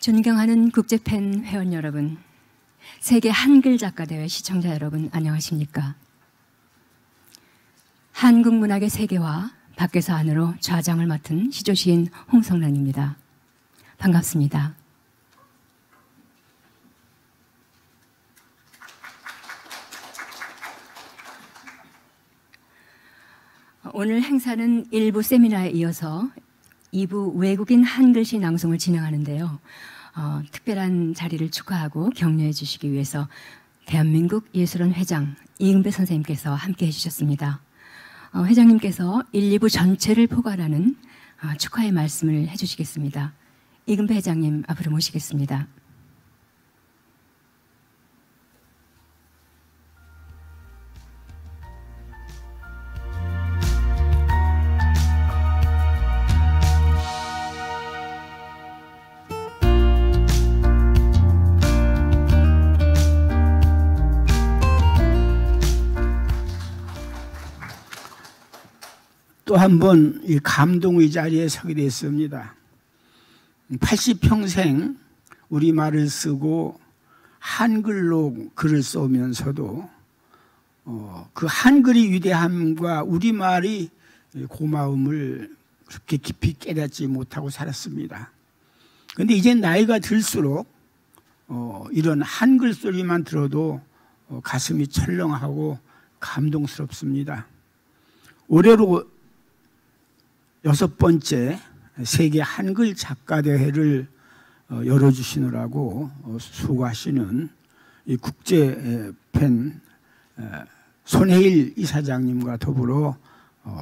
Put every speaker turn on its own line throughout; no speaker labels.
존경하는 국제팬 회원 여러분, 세계 한글 작가대회 시청자 여러분 안녕하십니까? 한국 문학의 세계화 밖에서 안으로 좌장을 맡은 시조시인 홍성란입니다. 반갑습니다. 오늘 행사는 1부 세미나에 이어서 2부 외국인 한글시 낭송을 진행하는데요. 특별한 자리를 축하하고 격려해 주시기 위해서 대한민국 예술원 회장 이금배 선생님께서 함께 해주셨습니다. 회장님께서 1, 2부 전체를 포괄하는 축하의 말씀을 해주시겠습니다. 이금배 회장님 앞으로 모시겠습니다.
또 한 번 이 감동의 자리에 서게 됐습니다. 80평생 우리말을 쓰고 한글로 글을 써오면서도 그 한글의 위대함과 우리말의 고마움을 그렇게 깊이 깨닫지 못하고 살았습니다. 그런데 이제 나이가 들수록 이런 한글 소리만 들어도 가슴이 철렁하고 감동스럽습니다. 올해로 6번째 세계 한글 작가대회를 열어주시느라고 수고하시는 이 국제팬 손혜일 이사장님과 더불어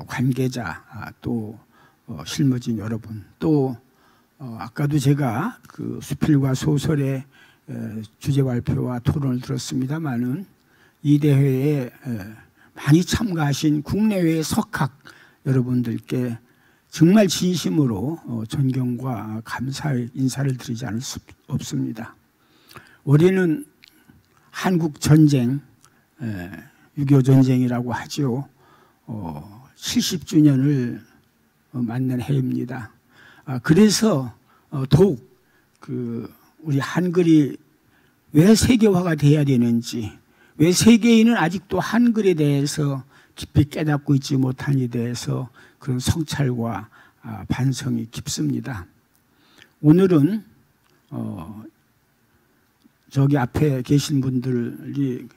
관계자 또 실무진 여러분, 또 아까도 제가 그 수필과 소설의 주제 발표와 토론을 들었습니다마는 이 대회에 많이 참가하신 국내외 석학 여러분들께 정말 진심으로 존경과 감사의 인사를 드리지 않을 수 없습니다. 올해는 한국 전쟁, 6.25 전쟁이라고 하죠. 70주년을 맞는 해입니다. 그래서 더욱 우리 한글이 왜 세계화가 돼야 되는지, 왜 세계인은 아직도 한글에 대해서 깊이 깨닫고 있지 못한에 대해서 그런 성찰과 반성이 깊습니다. 오늘은 저기 앞에 계신 분들이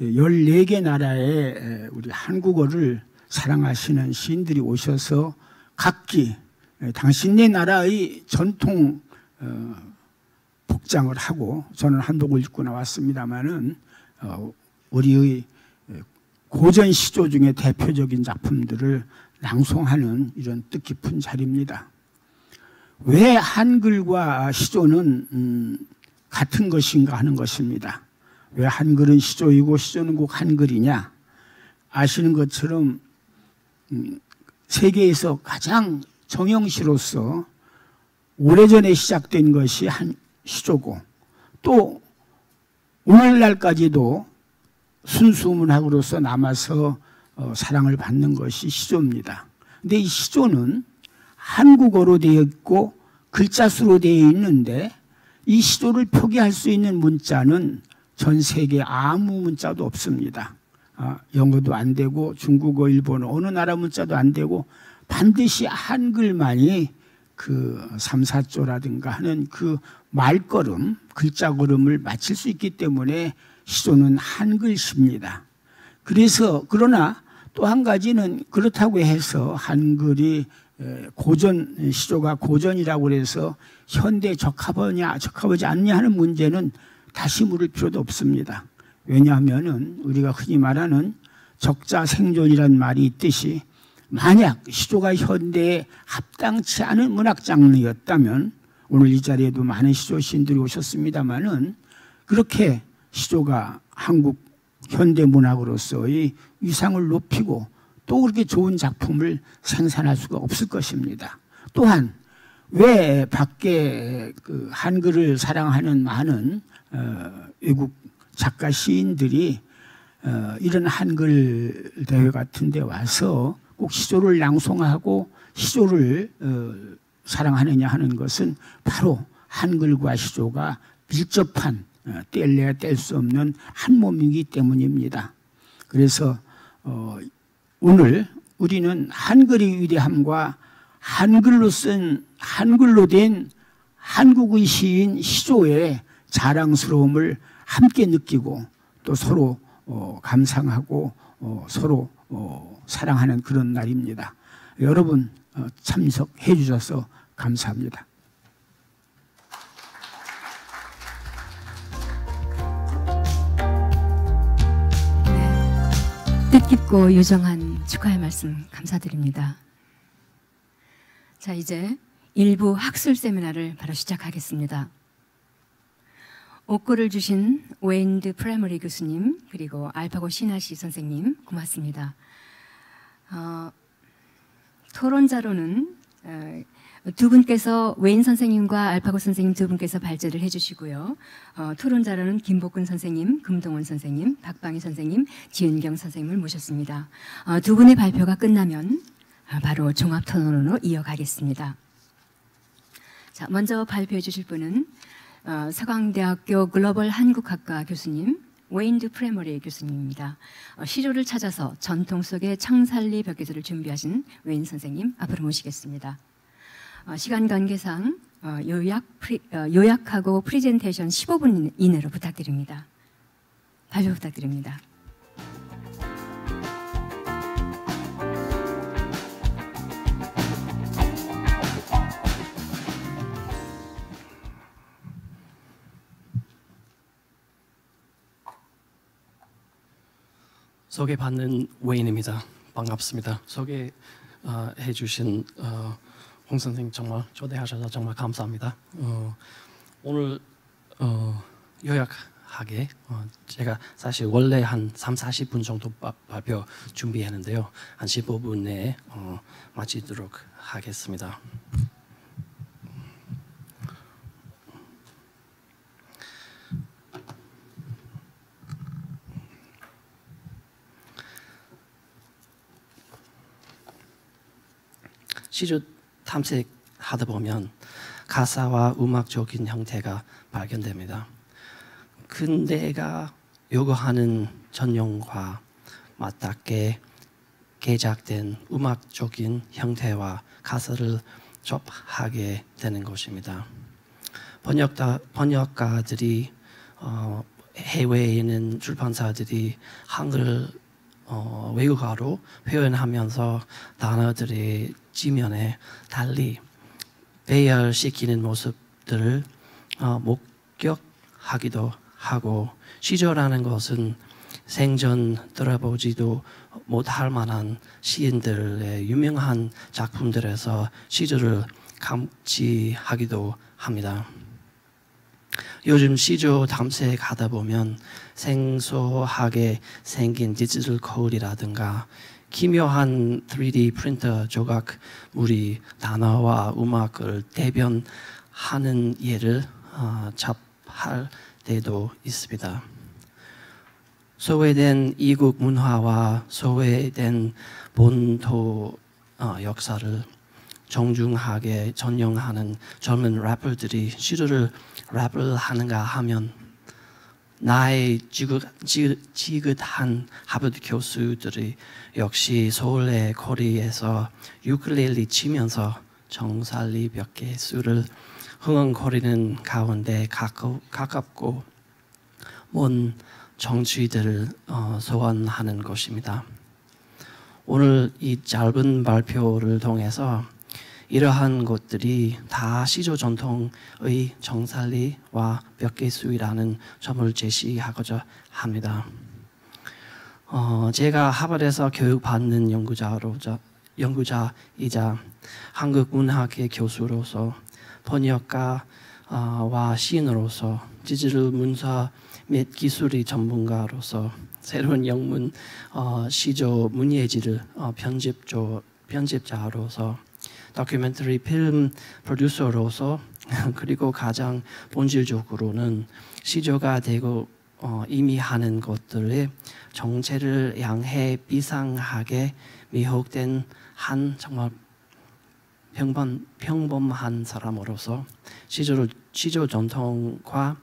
14개 나라의 우리 한국어를 사랑하시는 시인들이 오셔서 각기 당신네 나라의 전통 복장을 하고, 저는 한복을 입고 나왔습니다마는 우리의 고전 시조 중에 대표적인 작품들을 낭송하는 이런 뜻깊은 자리입니다. 왜 한글과 시조는 같은 것인가 하는 것입니다. 왜 한글은 시조이고 시조는 꼭 한글이냐? 아시는 것처럼 세계에서 가장 정형시로서 오래전에 시작된 것이 시조고, 또 오늘날까지도 순수문학으로서 남아서 사랑을 받는 것이 시조입니다. 근데 이 시조는 한국어로 되어 있고 글자수로 되어 있는데, 이 시조를 표기할 수 있는 문자는 전 세계 아무 문자도 없습니다. 영어도 안 되고 중국어, 일본어, 어느 나라 문자도 안 되고 반드시 한글만이 그 3, 4조라든가 하는 그 말걸음, 글자걸음을 맞출 수 있기 때문에 시조는 한글시입니다. 그러나 또 한 가지는, 그렇다고 해서 한글이 고전, 시조가 고전이라고 해서 현대에 적합하지 않냐 하는 문제는 다시 물을 필요도 없습니다. 왜냐하면 우리가 흔히 말하는 적자생존이라는 말이 있듯이, 만약 시조가 현대에 합당치 않은 문학 장르였다면, 오늘 이 자리에도 많은 시조 시인들이 오셨습니다마는, 그렇게 시조가 한국 현대 문학으로서의 위상을 높이고 또 그렇게 좋은 작품을 생산할 수가 없을 것입니다. 또한 왜 밖에 그 한글을 사랑하는 많은 외국 작가 시인들이 이런 한글 대회 같은 데 와서 꼭 시조를 낭송하고 시조를 사랑하느냐 하는 것은 바로 한글과 시조가 밀접한 뗄래야 뗄 수 없는 한 몸이기 때문입니다. 그래서 오늘 우리는 한글의 위대함과 한글로 된 한국의 시인 시조의 자랑스러움을 함께 느끼고 또 서로 감상하고 서로 사랑하는 그런 날입니다. 여러분 참석해 주셔서 감사합니다.
뜻깊고 유정한 축하의 말씀 감사드립니다. 자, 이제 일부 학술 세미나를 바로 시작하겠습니다. 옥고를 주신 웨인드 프라이머리 교수님 그리고 알파고 신하시 선생님 고맙습니다. 토론자로는 두 분께서 웨인 선생님과 알파고 선생님 두 분께서 발제를 해주시고요. 토론자로는 김복근 선생님, 금동원 선생님, 박방희 선생님, 지은경 선생님을 모셨습니다. 두 분의 발표가 끝나면 바로 종합토론으로 이어가겠습니다. 자, 먼저 발표해 주실 분은 서강대학교 글로벌 한국학과 교수님 웨인드 프라이머리 교수님입니다. 시조를 찾아서 전통 속의 청살리 벽계수를 준비하신 웨인 선생님 앞으로 모시겠습니다. 시간 관계상 요약하고 프레젠테이션 15분 이내로 부탁드립니다. 발표 부탁드립니다.
소개받는 웨인입니다. 반갑습니다. 소개해 주신 홍 선생님 정말 초대하셔서 정말 감사합니다. 오늘 요약하게 제가 사실 원래 한 30-40분 정도 발표 준비했는데요. 한 15분 내에 마치도록 하겠습니다. 시조 탐색하다 보면 가사와 음악적인 형태가 발견됩니다. 근대가 요구하는 전형과 맞닿게 개작된 음악적인 형태와 가사를 접하게 되는 것입니다. 번역가들이 해외에 있는 출판사들이 한글 외국어로 표현하면서 단어들의 지면에 달리 배열시키는 모습들을 목격하기도 하고 시조라는 것은 생전 들어보지도 못할 만한 시인들의 유명한 작품들에서 시조를 감지하기도 합니다. 요즘 시조 탐색하다 보면 생소하게 생긴 디지털 코드라든가 기묘한 3D 프린터 조각물이 단어와 음악을 대변하는 예를 접할 때도 있습니다. 소외된 이국 문화와 소외된 본토 역사를 정중하게 전용하는 젊은 래퍼들이 시조를 랩을 하는가 하면 나의 지긋한 하버드 교수들이 역시 서울의 거리에서 유클렐리 치면서 정살리 벽계수를 흥얼거리는 가운데 가깝고 먼 정취들을 소환하는 것입니다. 오늘 이 짧은 발표를 통해서 이러한 것들이 다 시조 전통의 정살리와 벽계수이라는 점을 제시하고자 합니다. 제가 하버드에서 교육받는 연구자이자 한국문학의 교수로서 번역가와 시인으로서 디지털 문서 및 기술의 전문가로서 새로운 영문 시조 문예지를 편집자로서 다큐멘터리 필름 프로듀서로서 그리고 가장 본질적으로는 시조가 되고 의미하는 것들의 정체를 향해 비상하게 미혹된 한 정말 평범한 사람으로서 시조 전통과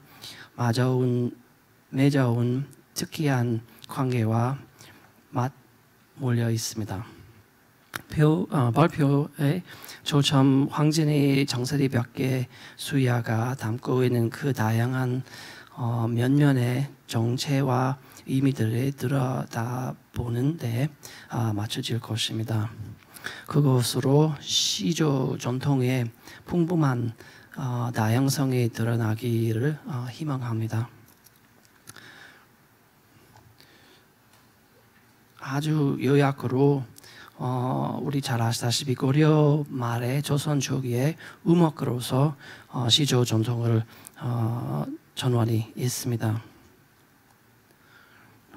맺어온 특이한 관계와 맞물려 있습니다. 발표에 초점 황진의 정서리 벽계 수야가 담고 있는 그 다양한 면면의 정체와 의미들을 들여다보는 데 맞춰질 것입니다. 그것으로 시조 전통의 풍부한 다양성이 드러나기를 희망합니다. 아주 요약으로 우리 잘 아시다시피 고려 말의 조선 초기에 음악으로서 시조 전통을 전환이 있습니다.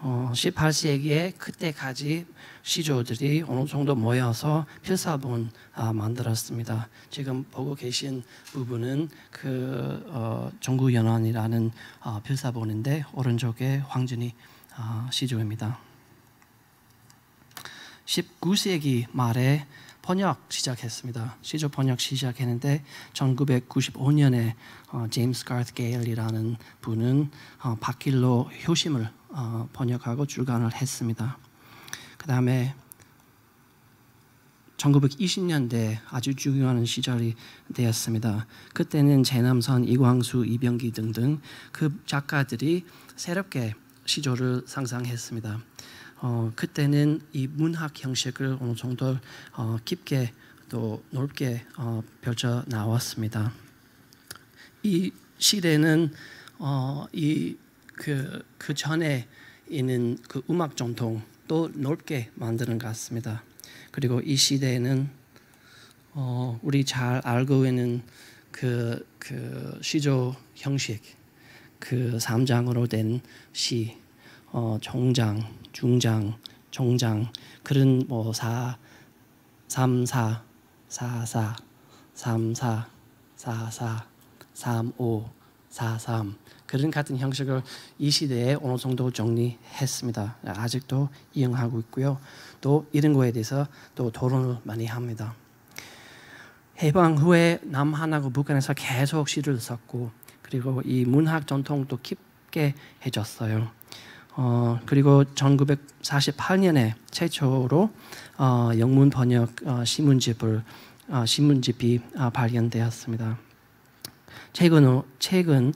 18세기에 그때까지 시조들이 어느 정도 모여서 필사본 만들었습니다. 지금 보고 계신 부분은 그 정구연안이라는 필사본인데 오른쪽에 황진이 시조입니다. 19세기 말에 번역 시작했습니다. 시조 번역 시작했는데 1995년에 제임스 가트 게일이라는 분은 바킬로 효심을 번역하고 출간을 했습니다. 그 다음에 1920년대 아주 중요한 시절이 되었습니다. 그때는 재남선, 이광수, 이병기 등등 그 작가들이 새롭게 시조를 상상했습니다. 그때는 이 문학 형식을 어느 정도 깊게 또 넓게 펼쳐 나왔습니다. 이 시대는 그 전에 있는 그 음악 전통도 넓게 만드는 것 같습니다. 그리고 이 시대에는 우리 잘 알고 있는 그 시조 형식, 그 3장으로 된 시, 종장, 중장, 종장, 그런 뭐 4, 3, 4, 4, 4, 3, 4, 4, 4, 3, 5, 4, 3 그런 같은 형식을 이 시대에 어느 정도 정리했습니다. 아직도 이용하고 있고요. 또 이런 거에 대해서 또 토론을 많이 합니다. 해방 후에 남한하고 북한에서 계속 시를 썼고 그리고 이 문학 전통도 깊게 해줬어요. 그리고 1948년에 최초로 영문 번역 신문집이 발견되었습니다. 최근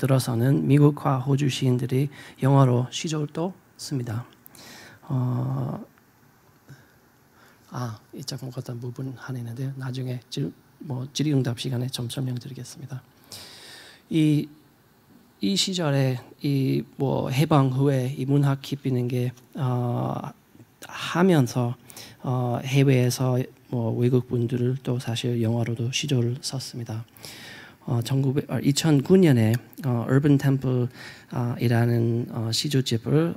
들어서는 미국과 호주 시인들이 영어로 시조도 씁니다. 이쪽 어떤 부분 하나 있는데요. 나중에 질의응답 시간에 좀 설명드리겠습니다. 이 시절에 해방 후에 이 문학 깊이는 게 하면서 해외에서 외국 분들을 또 사실 영어로도 시조를 썼습니다. 2009년에 Urban Temple이라는 시조집을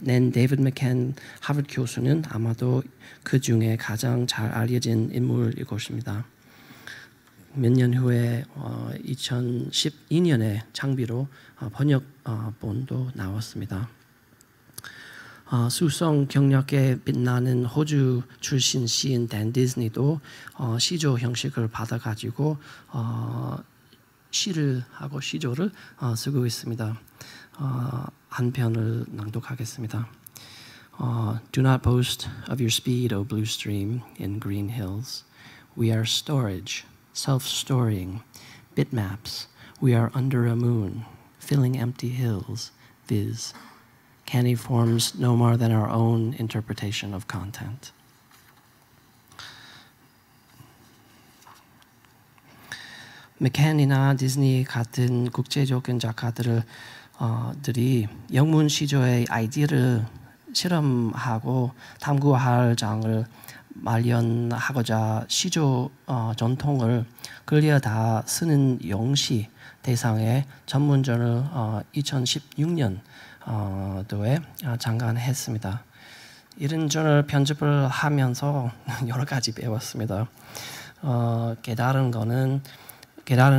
낸 데이비드 맥켄 하버드 교수는 아마도 그 중에 가장 잘 알려진 인물일 것입니다. 몇 년 후에 2012년에 장비로 번역본도 나왔습니다. 수성 경력에 빛나는 호주 출신 시인 댄 디즈니도 시조 형식을 받아가지고 시를 하고 시조를 쓰고 있습니다. 한 편을 낭독하겠습니다. Do not boast of your speed, O blue stream in green hills. We are storage, self-storing, bitmaps. We are under a moon, filling empty hills, viz. Canny forms no more than our own interpretation of content. 맥켄이나 디즈니 같은 국제적인 작가들이 영문 시조의 아이디어를 실험하고 탐구할 장을 마련하고자 시조 전통을 끌려다 쓰는 영시 대상의 전문전을 2016년도에 장관했습니다. 이런 전을 편집을 하면서 여러 가지 배웠습니다. 깨달은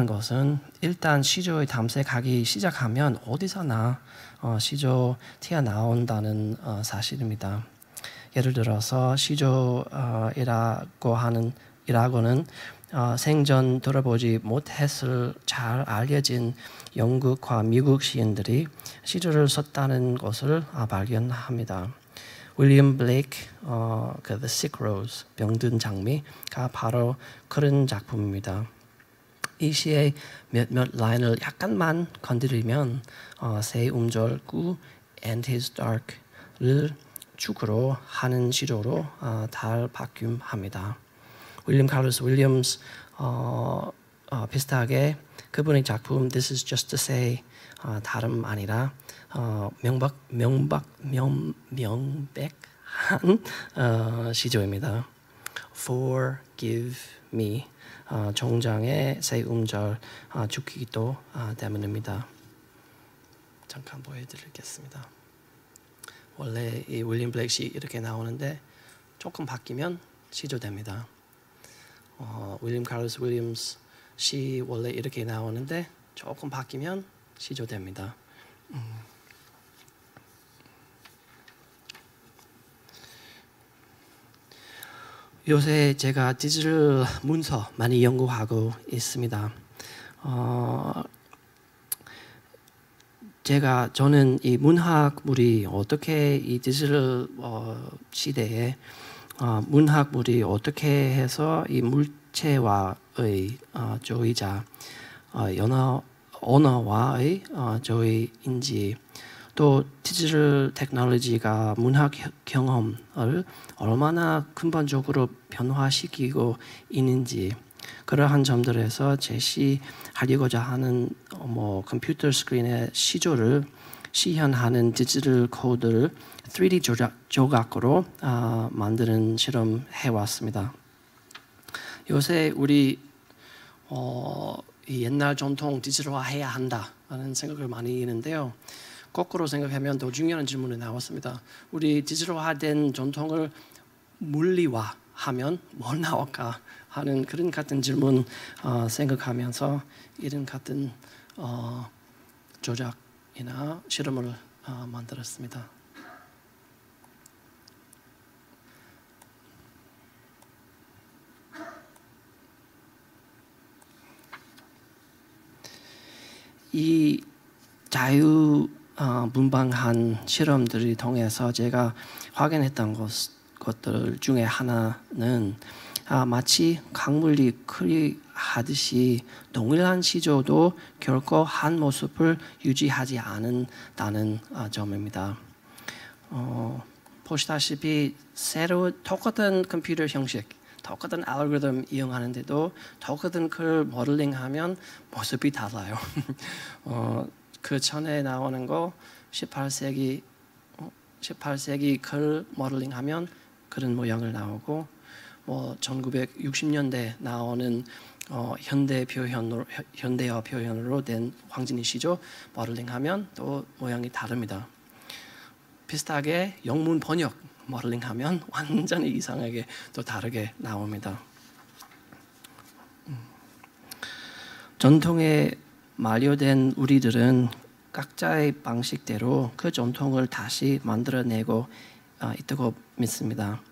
것은 일단 시조의 탐색하기 시작하면 어디서나 시조 튀어나온다는 사실입니다. 예를 들어서 시조이라고 하는 시조이라고는 생전 들어보지 못했을 잘 알려진 영국과 미국 시인들이 시조를 썼다는 것을 발견합니다. 윌리엄 블레이크 The Sick Rose 병든 장미가 바로 그런 작품입니다. 이 시의 몇몇 라인을 약간만 건드리면 새 음절 구 and his dark를 축으로 하는 시조로 달바꿈합니다. 윌리엄 칼러스 윌리엄스 비슷하게 그분의 작품 This is just to say 다름 아니라 명백한 시조입니다. Forgive me 종장의 새 음절 죽기도 때문입니다. 잠깐 보여드리겠습니다. 원래 이 윌리엄 블레이크 시 이렇게 나오는데 조금 바뀌면 시조됩니다. 윌리엄 칼러스 윌리엄스 시 원래 이렇게 나오는데 조금 바뀌면 시조됩니다. 요새 제가 디지털 문서 많이 연구하고 있습니다. 저는 이 문학물이 어떻게 이 디지털 시대에 문학물이 어떻게 해서 이 물체와의 조이자 언어와의 조이인지 또 디지털 테크놀로지가 문학 경험을 얼마나 근본적으로 변화시키고 있는지 그러한 점들에서 제시하려고자 하는 컴퓨터 스크린의 시조를 시현하는 디지털 코드를 3D 조각으로 만드는 실험 해왔습니다. 요새 우리 이 옛날 전통 디지털화해야 한다라는 생각을 많이 하는데요. 거꾸로 생각하면 더 중요한 질문이 나왔습니다. 우리 디지털화된 전통을 물리화하면 뭘 나올까 하는 그런 같은 질문 생각하면서 이런 같은 조작이나 실험을 만들었습니다. 이 자유분방한 실험들을 통해서 제가 확인했던 것들 중에 하나는 마치 강물이 그리하듯이 동일한 시조도 결코 한 모습을 유지하지 않는다는 점입니다. 보시다시피 똑같은 컴퓨터 형식, 똑같은 알고리즘 이용하는데도 똑같은 글 모델링하면 모습이 달라요. 그 전에 나오는 거 18세기 글 모델링하면 그런 모양을 나오고 1960년대 나오는 현대어 표현으로 된 황진이 시조 모델링하면 또 모양이 다릅니다. 비슷하게 영문 번역 모델링하면 완전히 이상하게 또 다르게 나옵니다. 전통에 만료된 우리들은 각자의 방식대로 그 전통을 다시 만들어내고 있다고 믿습니다.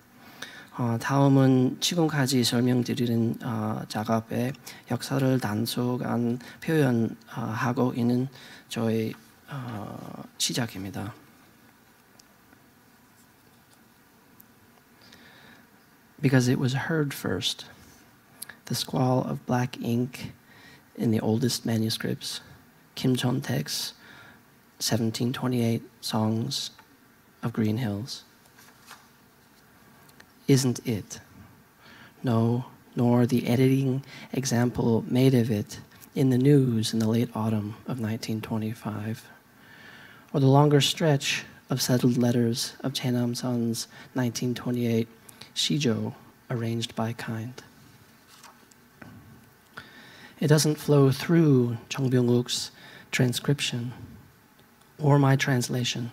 다음은 지금까지 설명드리는 작업의 역사를 단속한 표현하고 있는 저의 시작입니다. Because it was heard first, the squall of black ink in the oldest manuscripts, Kim Chon-taek's 1728 Songs of Green Hills. Isn't it? No, nor the editing example made of it in the news in the late autumn of 1925, or the longer stretch of settled letters of Chen Nam-sun's 1928 Shijo, arranged by kind. It doesn't flow through Chung Byung-uk's transcription or my translation.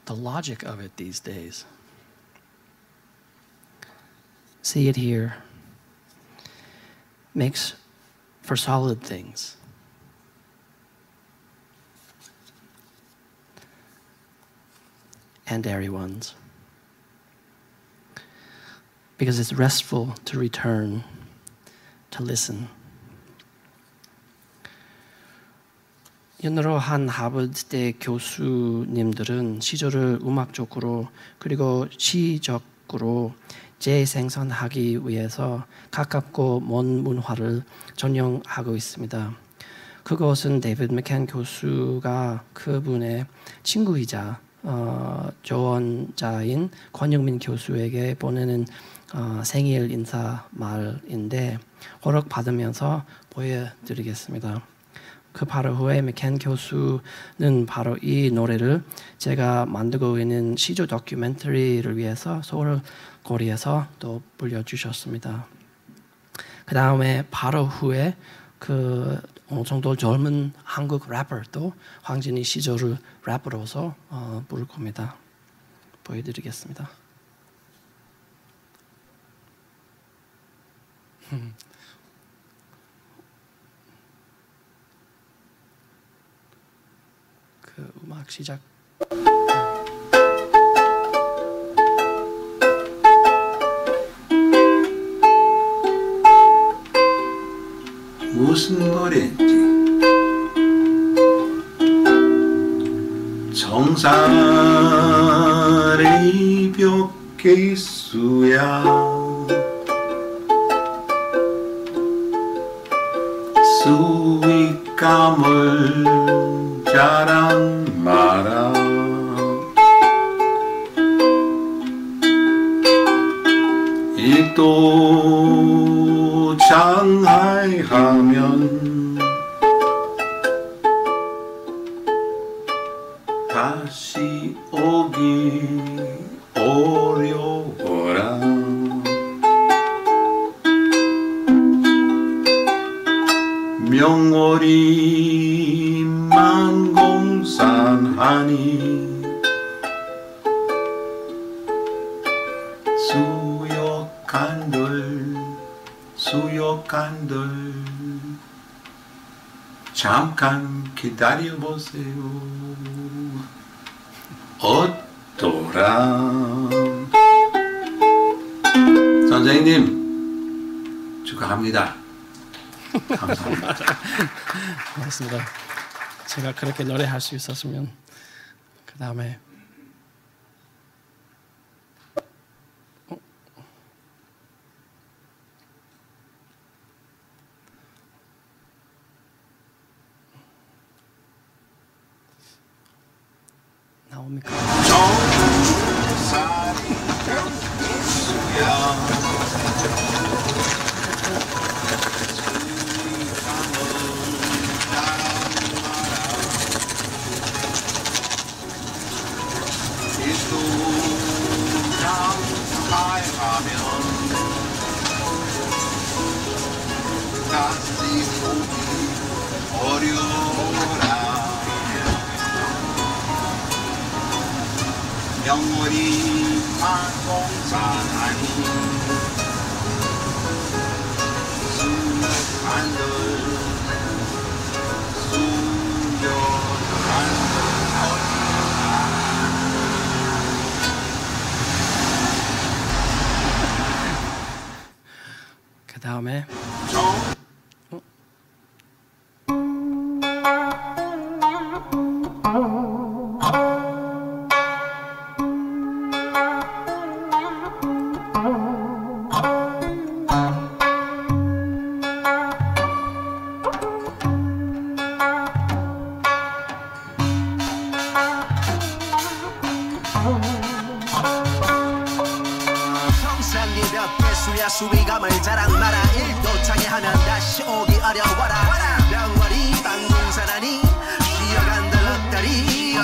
The logic of it these days. See it here. Makes for solid things. And airy ones. because it's restful to return, to listen. 여러 한 하버드대 교수님들은 시조를 음악적으로 그리고 시적으로 재생산하기 위해서 가깝고 먼 문화를 전용하고 있습니다. 그것은 데이비드 맥켄 교수가 그분의 친구이자 조언자인 권영민 교수에게 보내는 생일 인사 말인데 허락받으면서 보여드리겠습니다. 그 바로 후에 맥켄 교수는 바로 이 노래를 제가 만들고 있는 시조 다큐멘터리를 위해서 서울 거리에서 또 불려주셨습니다. 그 다음에 바로 후에 그 어느 정도 젊은 한국 래퍼도 황진이 시조를 래퍼로서 부를 겁니다. 보여드리겠습니다. 그 음악 시작.
무슨 노래인지 정살의 벽계수야 수익감을 자랑 마라 일도 장하이 하면 다시 오기 어려워라 명월이 만공산하니 수역한들 잠깐 기다려보세요 어떠라 선생님 축하합니다. 감사합니다.
고맙습니다. 제가 그렇게 노래할 수 있었으면 그 다음에 나옵니까?
영원히 만공산하니 수간들
그 다음에
수위감을 자랑 마라 일도 장애하면 다시 오기 어려워라 명월이 방공산하니 쉬어간들 럭다리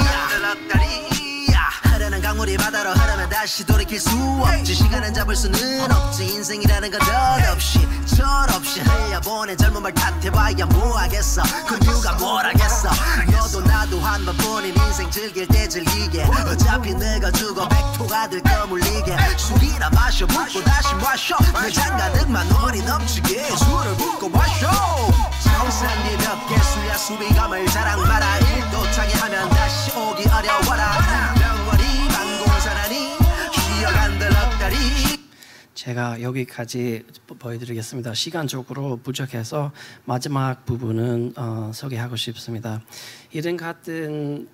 흐르는 강물이 바다로 흐르면 다시 돌이킬 수 없지 시간은 잡을 수는 없지 인생이라는 건 덧없이 철없이 흘려보낸 젊음을 탓해봐야 뭐하겠어 그 누가 뭐라겠어 너도 나도 한 번뿐인 인생 즐길 때 즐기게 어차피 늙어주고 백토가 될 거물리게 술이나 마셔 붓고 다시 마셔 내장 가득만 놀이 넘치게 술을 붓고 마셔 정상리 몇 개수야 수비감을 자랑 마라 일도 장애하면 다시 오기 어려워라 명월이 방공산하니 쉬어간들 럭다리
제가 여기까지 보여드리겠습니다. 시간적으로 부족해서 마지막 부분은 소개하고 싶습니다. 이런 같은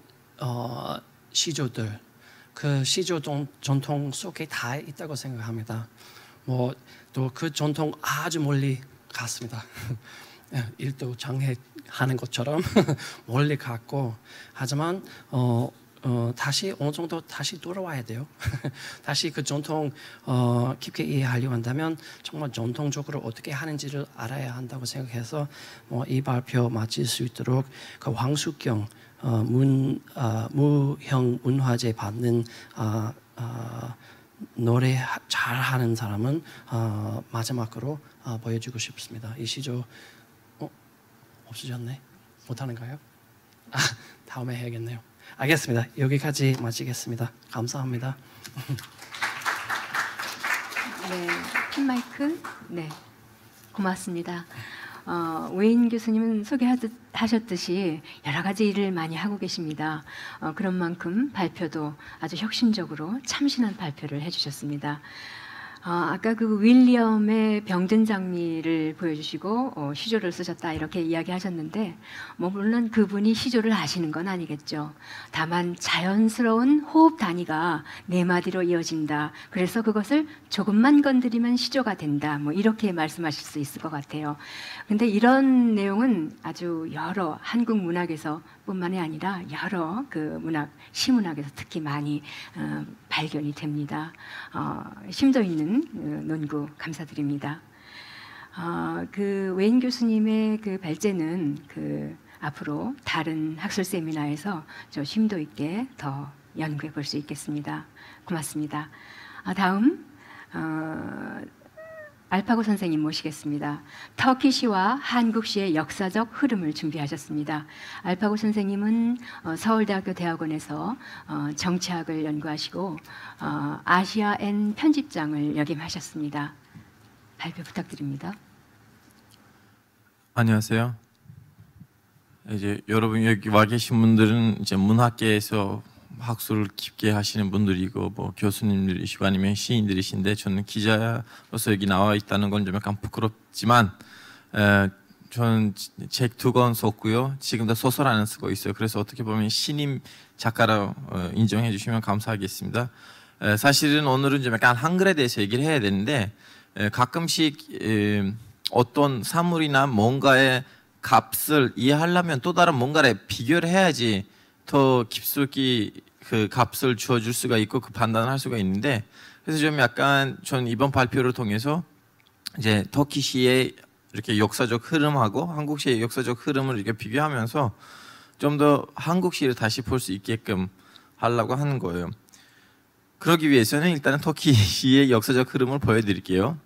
시조들, 그 시조 전통 속에 다 있다고 생각합니다. 뭐 또 그 전통 아주 멀리 갔습니다. 일도 장애하는 것처럼 멀리 갔고, 하지만 다시 어느 정도 다시 돌아와야 돼요. 다시 그 전통 깊게 이해하려고 한다면 정말 전통적으로 어떻게 하는지를 알아야 한다고 생각해서 이 발표 마칠 수 있도록 그 황숙경 무형 문화재 받는 노래 잘하는 사람은 마지막으로 보여주고 싶습니다. 이 시조 없으셨네? 못하는가요? 다음에 해야겠네요. 알겠습니다. 여기까지 마치겠습니다. 감사합니다.
네, 핀 마이크. 네, 고맙습니다. 웨인 교수님은 소개하셨듯이 여러 가지 일을 많이 하고 계십니다. 그런 만큼 발표도 아주 혁신적으로 참신한 발표를 해주셨습니다. 아까 그 윌리엄의 병든 장미를 보여주시고 시조를 쓰셨다 이렇게 이야기하셨는데 물론 그분이 시조를 아시는 건 아니겠죠. 다만 자연스러운 호흡 단위가 네 마디로 이어진다. 그래서 그것을 조금만 건드리면 시조가 된다. 이렇게 말씀하실 수 있을 것 같아요. 근데 이런 내용은 아주 여러 한국 문학에서 뿐만이 아니라 여러 그 문학, 시문학에서 특히 많이 발견이 됩니다. 심도 있는 논구 감사드립니다. 그 웨인 교수님의 그 발제는 그 앞으로 다른 학술 세미나에서 좀 심도 있게 더 연구해 볼 수 있겠습니다. 고맙습니다. 다음 알파고 선생님 모시겠습니다. 터키시와 한국시의 역사적 흐름을 준비하셨습니다. 알파고 선생님은 서울대학교 대학원에서 정치학을 연구하시고 아시아엔 편집장을 역임하셨습니다. 발표 부탁드립니다.
안녕하세요. 이제 여러분 여기 와 계신 분들은 이제 문학계에서 학술을 깊게 하시는 분들이고 교수님들이시고 아니면 시인들이신데 저는 기자로서 여기 나와 있다는 건 좀 약간 부끄럽지만 저는 책 2권 썼고요. 지금도 소설 하나 쓰고 있어요. 그래서 어떻게 보면 신임 작가로 인정해 주시면 감사하겠습니다. 사실은 오늘은 좀 약간 한글에 대해서 얘기를 해야 되는데 가끔씩 어떤 사물이나 뭔가의 값을 이해하려면 또 다른 뭔가를 비교를 해야지 더 깊숙이 그 값을 주어줄 수가 있고 그 판단을 할 수가 있는데, 그래서 좀 약간 전 이번 발표를 통해서 이제 터키시의 이렇게 역사적 흐름하고 한국시의 역사적 흐름을 이렇게 비교하면서 좀 더 한국시를 다시 볼 수 있게끔 하려고 하는 거예요. 그러기 위해서는 일단은 터키시의 역사적 흐름을 보여드릴게요.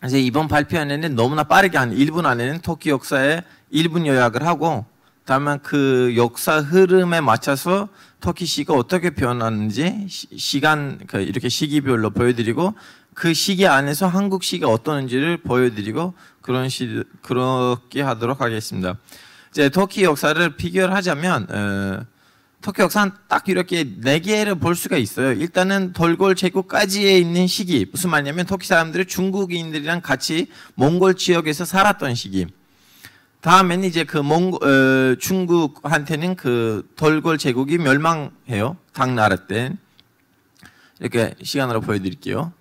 이제 이번 발표 안에는 너무나 빠르게 한 1분 안에는 터키 역사의 1분 요약을 하고, 다만 그 역사 흐름에 맞춰서 터키시가 어떻게 변하는지 시간 이렇게 시기별로 보여드리고, 그 시기 안에서 한국시가 어떤지를 보여드리고 그렇게 하도록 하겠습니다. 이제 터키 역사를 비교를 하자면 터키 역사는 딱 이렇게 4개를 볼 수가 있어요. 일단은 돌골 제국까지에 있는 시기, 무슨 말이냐면 터키 사람들이 중국인들이랑 같이 몽골 지역에서 살았던 시기. 다음에는 이제 그 중국한테는 그 돌골 제국이 멸망해요. 당나라 때. 이렇게 시간으로 보여드릴게요.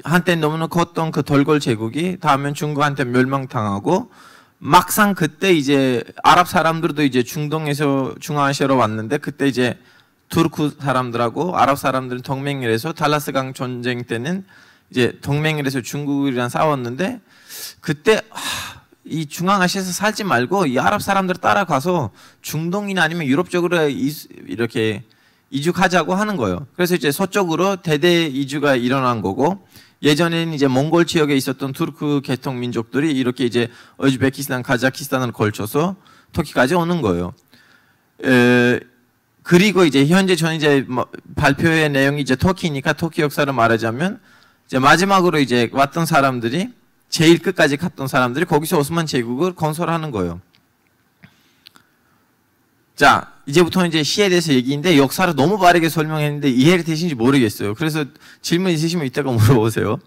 한때 너무나 컸던 그 돌골 제국이 다음엔 중국한테 멸망당하고, 막상 그때 이제 아랍 사람들도 이제 중동에서 중앙아시아로 왔는데, 그때 이제 투르크 사람들하고 아랍 사람들은 동맹을 해서 달라스강 전쟁 때는 이제 동맹을 해서 중국이랑 싸웠는데, 그때 이 중앙아시아에서 살지 말고 이 아랍 사람들 따라가서 중동이나 아니면 유럽 쪽으로 이렇게 이주하자고 하는 거예요. 그래서 이제 서쪽으로 대대 이주가 일어난 거고, 예전에는 이제 몽골 지역에 있었던 투르크 계통 민족들이 이렇게 이제 우즈베키스탄, 카자키스탄을 걸쳐서 터키까지 오는 거예요. 그리고 이제 현재 저는 이제 발표의 내용이 이제 터키니까 터키 역사를 말하자면, 이제 마지막으로 이제 왔던 사람들이 제일 끝까지 갔던 사람들이 거기서 오스만 제국을 건설하는 거예요. 자, 이제부터는 이제 시에 대해서 얘기인데 역사를 너무 빠르게 설명했는데 이해가 되시는지 모르겠어요. 그래서 질문 있으시면 이따가 물어보세요.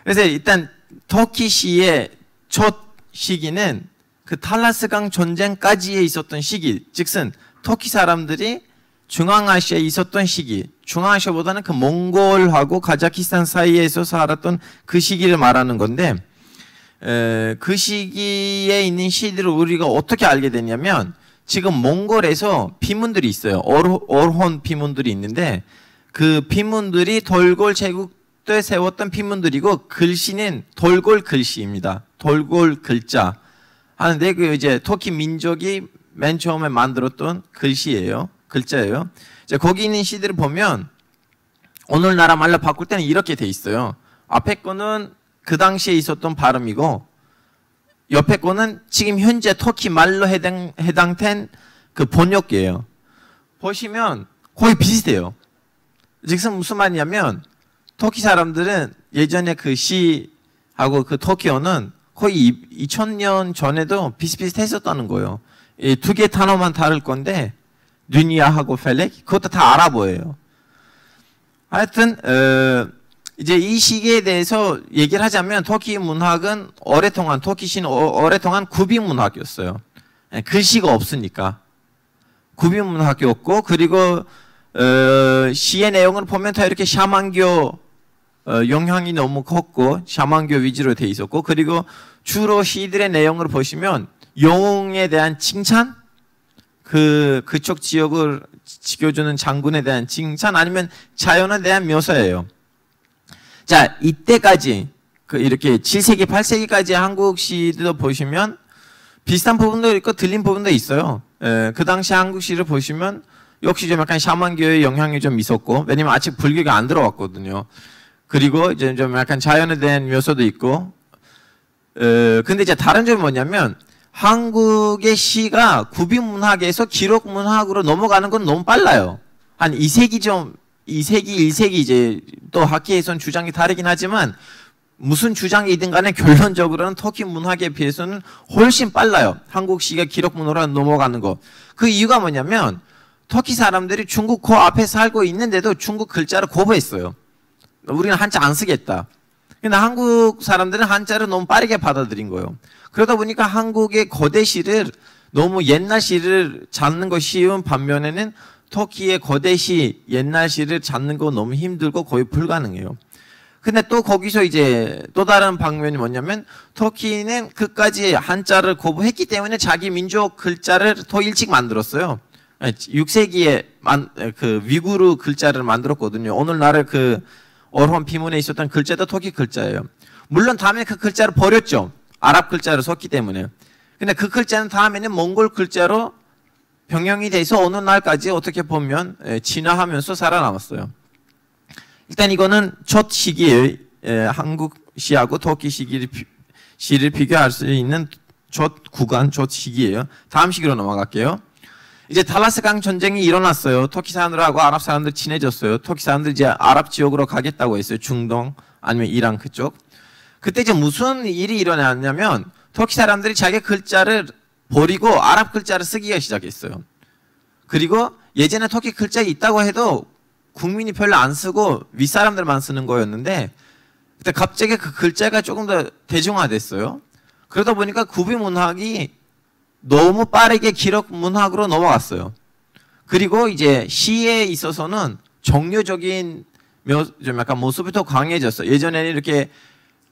그래서 일단 터키 시의 첫 시기는 그 탈라스강 전쟁까지에 있었던 시기, 즉슨 터키 사람들이 중앙아시아에 있었던 시기, 중앙아시아보다는 그 몽골하고 카자흐스탄 사이에서 살았던 그 시기를 말하는 건데, 그 시기에 있는 시들을 우리가 어떻게 알게 됐냐면, 지금 몽골에서 피문들이 있어요. 얼혼 피문들이 있는데, 그 피문들이 돌골 제국 때 세웠던 피문들이고, 글씨는 돌골 글씨입니다. 돌골 글자 하는데, 그 이제 터키 민족이 맨 처음에 만들었던 글씨예요. 글자예요. 이제 거기 있는 시들을 보면 오늘나라 말로 바꿀 때는 이렇게 돼 있어요. 앞에 거는 그 당시에 있었던 발음이고 옆에 거는 지금 현재 터키 말로 해당된 그 번역이에요. 보시면 거의 비슷해요. 즉슨 무슨 말이냐면 터키 사람들은 예전에 그 시하고 그 터키어는 거의 2000년 전에도 비슷비슷했었다는 거예요. 이 두 개 단어만 다를 건데 뉴니아하고 펠렉 그것도 다 아랍어예요. 하여튼 이제 이 시기에 대해서 얘기를 하자면 터키 문학은 오랫동안 터키시는 오랫동안 구비 문학이었어요. 글씨가 없으니까 구비 문학이었고 그리고 시의 내용을 보면 다 이렇게 샤만교 영향이 너무 컸고 샤만교 위주로 돼 있었고 그리고 주로 시들의 내용을 보시면 영웅에 대한 칭찬 그쪽 지역을 지켜주는 장군에 대한 칭찬 아니면 자연에 대한 묘사예요. 자, 이때까지 이렇게 7세기, 8세기까지 한국 시도 보시면 비슷한 부분도 있고 틀린 부분도 있어요. 그 당시 한국 시를 보시면 역시 좀 약간 샤만교의 영향이 좀 있었고 왜냐면 아직 불교가 안 들어왔거든요. 그리고 이제 좀 약간 자연에 대한 묘사도 있고 근데 이제 다른 점이 뭐냐면 한국의 시가 구비문학에서 기록문학으로 넘어가는 건 너무 빨라요. 한 2세기 1세기 이제 또 학계에선 주장이 다르긴 하지만 무슨 주장이든 간에 결론적으로는 터키 문학에 비해서는 훨씬 빨라요. 한국 시가 기록문화로 넘어가는 거. 그 이유가 뭐냐면 터키 사람들이 중국 그 앞에 살고 있는데도 중국 글자를 거부했어요. 우리는 한자 안 쓰겠다. 근데 한국 사람들은 한자를 너무 빠르게 받아들인 거예요. 그러다 보니까 한국의 거대 시를 너무 옛날 시를 찾는 거 쉬운 반면에는 터키의 거대 시, 옛날 시를 찾는 거 너무 힘들고 거의 불가능해요. 근데 또 거기서 이제 또 다른 방면이 뭐냐면 터키는 그까지 한자를 거부했기 때문에 자기 민족 글자를 더 일찍 만들었어요. 6세기에 그 위구르 글자를 만들었거든요. 오늘날의 그 얼혼 피문에 있었던 글자도 터키 글자예요. 물론 다음에 그 글자를 버렸죠. 아랍 글자를 썼기 때문에. 근데 그 글자는 다음에는 몽골 글자로 병영이 돼서 어느 날까지 어떻게 보면 진화하면서 살아남았어요. 일단 이거는 첫 시기예요. 한국 시하고 터키 시를 비교할 수 있는 첫 구간, 첫 시기예요. 다음 시기로 넘어갈게요. 이제 탈라스강 전쟁이 일어났어요. 터키 사람들하고 아랍 사람들 친해졌어요. 터키 사람들 이제 아랍 지역으로 가겠다고 했어요. 중동 아니면 이란 그쪽. 그때 이제 무슨 일이 일어났냐면 터키 사람들이 자기 글자를 버리고 아랍 글자를 쓰기가 시작했어요. 그리고 예전에 터키 글자 있다고 해도 국민이 별로 안 쓰고 윗사람들만 쓰는 거였는데 그때 갑자기 그 글자가 조금 더 대중화됐어요. 그러다 보니까 구비 문학이 너무 빠르게 기록 문학으로 넘어갔어요. 그리고 이제 시에 있어서는 정료적인 좀 약간 모습이 더 강해졌어요. 예전에는 이렇게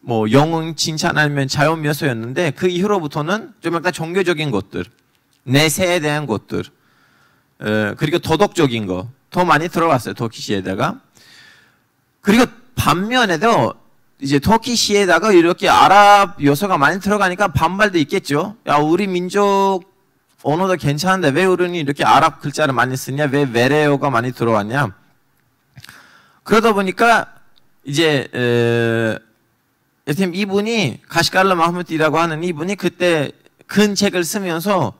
뭐 영웅 칭찬 아니면 자연 묘사였는데 그 이후로부터는 좀 약간 종교적인 것들, 내세에 대한 것들, 그리고 도덕적인 거 더 많이 들어갔어요. 터키 시에다가. 그리고 반면에도 이제 터키 시에다가 이렇게 아랍 요소가 많이 들어가니까 반발도 있겠죠. 야, 우리 민족 언어도 괜찮은데 왜 우리는 이렇게 아랍 글자를 많이 쓰냐? 왜 외래어가 많이 들어왔냐? 그러다 보니까 이제 여튼 이분이 가시칼라 마흐무드라고 하는 이분이 그때 큰 책을 쓰면서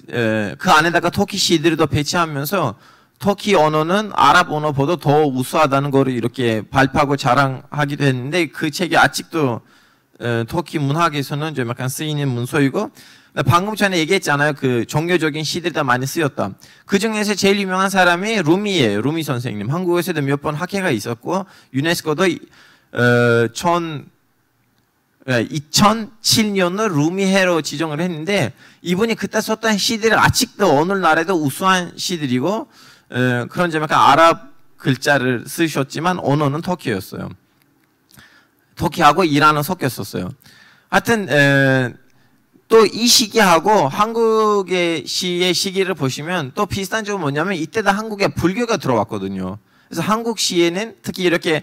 그 안에다가 터키 시들을 더 배치하면서 터키 언어는 아랍 언어보다 더 우수하다는 거를 이렇게 발표하고 자랑하기도 했는데 그 책이 아직도 터키 문학에서는 좀 약간 쓰이는 문서이고, 방금 전에 얘기했잖아요. 그 종교적인 시들이 다 많이 쓰였다. 그 중에서 제일 유명한 사람이 루미예요. 루미 선생님. 한국에서도 몇 번 학회가 있었고, 유네스코도 2007년을 루미해로 지정을 했는데, 이분이 그때 썼던 시들은 아직도 어느 나라에도 우수한 시들이고, 그런 점 약간 아랍 글자를 쓰셨지만 언어는 터키였어요. 터키하고 이란은 섞였었어요. 하여튼 또 이 시기하고 한국의 시의 시기를 보시면 또 비슷한 점은 뭐냐면 이때도 한국에 불교가 들어왔거든요. 그래서 한국 시에는 특히 이렇게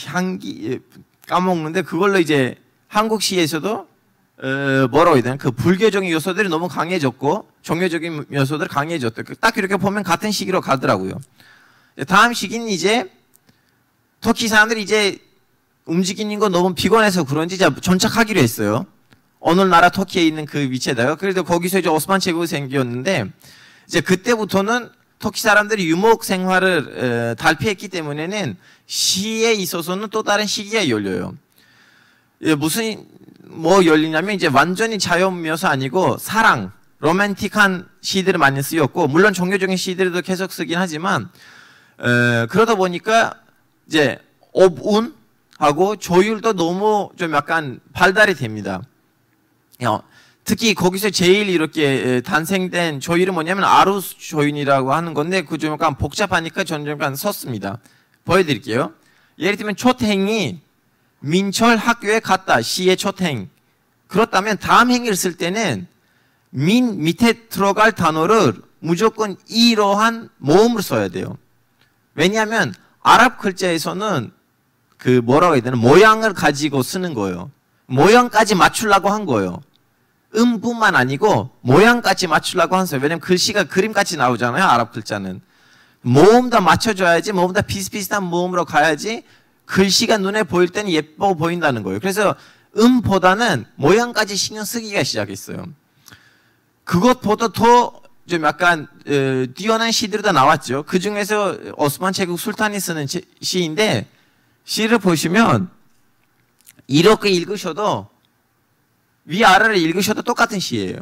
향기 까먹는데 그걸로 이제 한국 시에서도 뭐라고 해야 되나 그 불교적인 요소들이 너무 강해졌고 종교적인 요소들이 강해졌대. 딱 이렇게 보면 같은 시기로 가더라고요. 다음 시기는 이제 터키 사람들이 이제 움직이는 거 너무 피곤해서 그런지 이제 전착하기로 했어요. 어느 나라 터키에 있는 그 위치에다가. 그래도 거기서 이제 오스만 제국이 생겼는데 이제 그때부터는 터키 사람들이 유목 생활을 달피했기 때문에는 시에 있어서는 또 다른 시기가 열려요. 무슨 뭐 열리냐면 이제 완전히 자연 묘사 아니고 사랑, 로맨틱한 시들이 많이 쓰였고 물론 종교적인 시들도 계속 쓰긴 하지만 그러다 보니까 이제 업운하고 조율도 너무 좀 약간 발달이 됩니다. 특히 거기서 제일 이렇게 탄생된 조율은 뭐냐면 아루스 조율이라고 하는 건데 그 좀 약간 복잡하니까 저는 좀 약간 썼습니다. 보여드릴게요. 예를 들면 초행이 민철 학교에 갔다. 시의 초행. 그렇다면 다음 행위를 쓸 때는 민 밑에 들어갈 단어를 무조건 이러한 모음을 써야 돼요. 왜냐하면 아랍 글자에서는 그 뭐라고 해야 되나 모양을 가지고 쓰는 거예요. 모양까지 맞추려고 한 거예요. 음뿐만 아니고 모양까지 맞추려고 한 거예요. 왜냐면 글씨가 그림같이 나오잖아요. 아랍 글자는. 모음 다 맞춰줘야지 모음 다 비슷비슷한 모음으로 가야지 글씨가 눈에 보일 때는 예뻐 보인다는 거예요. 그래서 음보다는 모양까지 신경 쓰기가 시작했어요. 그것보다 더 좀 약간 뛰어난 시들이 다 나왔죠. 그 중에서 오스만 제국 술탄이 쓰는 시인데 시를 보시면 이렇게 읽으셔도 위아래를 읽으셔도 똑같은 시예요.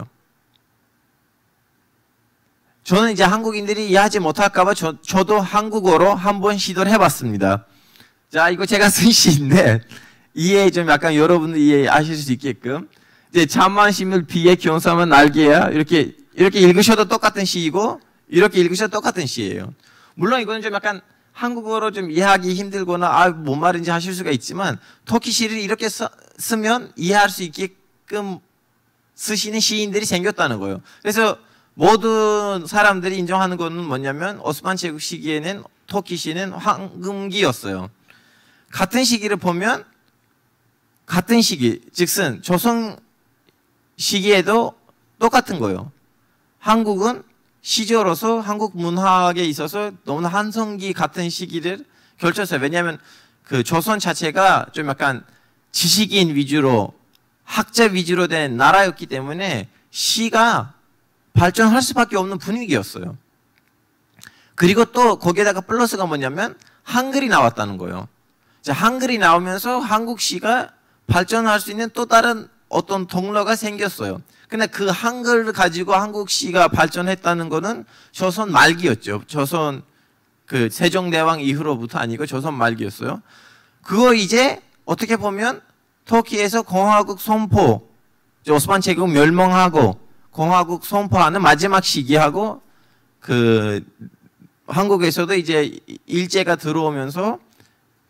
저는 이제 한국인들이 이해하지 못할까봐 저도 한국어로 한번 시도를 해봤습니다. 자, 이거 제가 쓴 시인데 이해 좀 약간 여러분들 이해하실 수 있게끔 이제 잠만심을 비에 기원삼은 날개야 이렇게 읽으셔도 똑같은 시이고 이렇게 읽으셔도 똑같은 시예요. 물론 이거는 좀 약간 한국어로 좀 이해하기 힘들거나 뭔 말인지 하실 수가 있지만 터키 시를 이렇게 쓰면 이해할 수 있게끔 쓰시는 시인들이 생겼다는 거예요. 그래서 모든 사람들이 인정하는 거는 뭐냐면 오스만 제국 시기에는 터키 시는 황금기였어요. 같은 시기를 보면 같은 시기, 즉슨 조선 시기에도 똑같은 거예요. 한국은 시조로서 한국 문학에 있어서 너무나 한성기 같은 시기를 결쳤어요. 왜냐하면 그 조선 자체가 좀 약간 지식인 위주로 학자 위주로 된 나라였기 때문에 시가 발전할 수밖에 없는 분위기였어요. 그리고 또 거기에다가 플러스가 뭐냐면 한글이 나왔다는 거예요. 한글이 나오면서 한국 시가 발전할 수 있는 또 다른 어떤 동로가 생겼어요. 근데 그 한글을 가지고 한국 시가 발전했다는 거는 조선 말기였죠. 조선 그 세종대왕 이후로부터 아니고 조선 말기였어요. 그거 이제 어떻게 보면 터키에서 공화국 선포, 오스만 제국 멸망하고 공화국 선포하는 마지막 시기하고 그 한국에서도 이제 일제가 들어오면서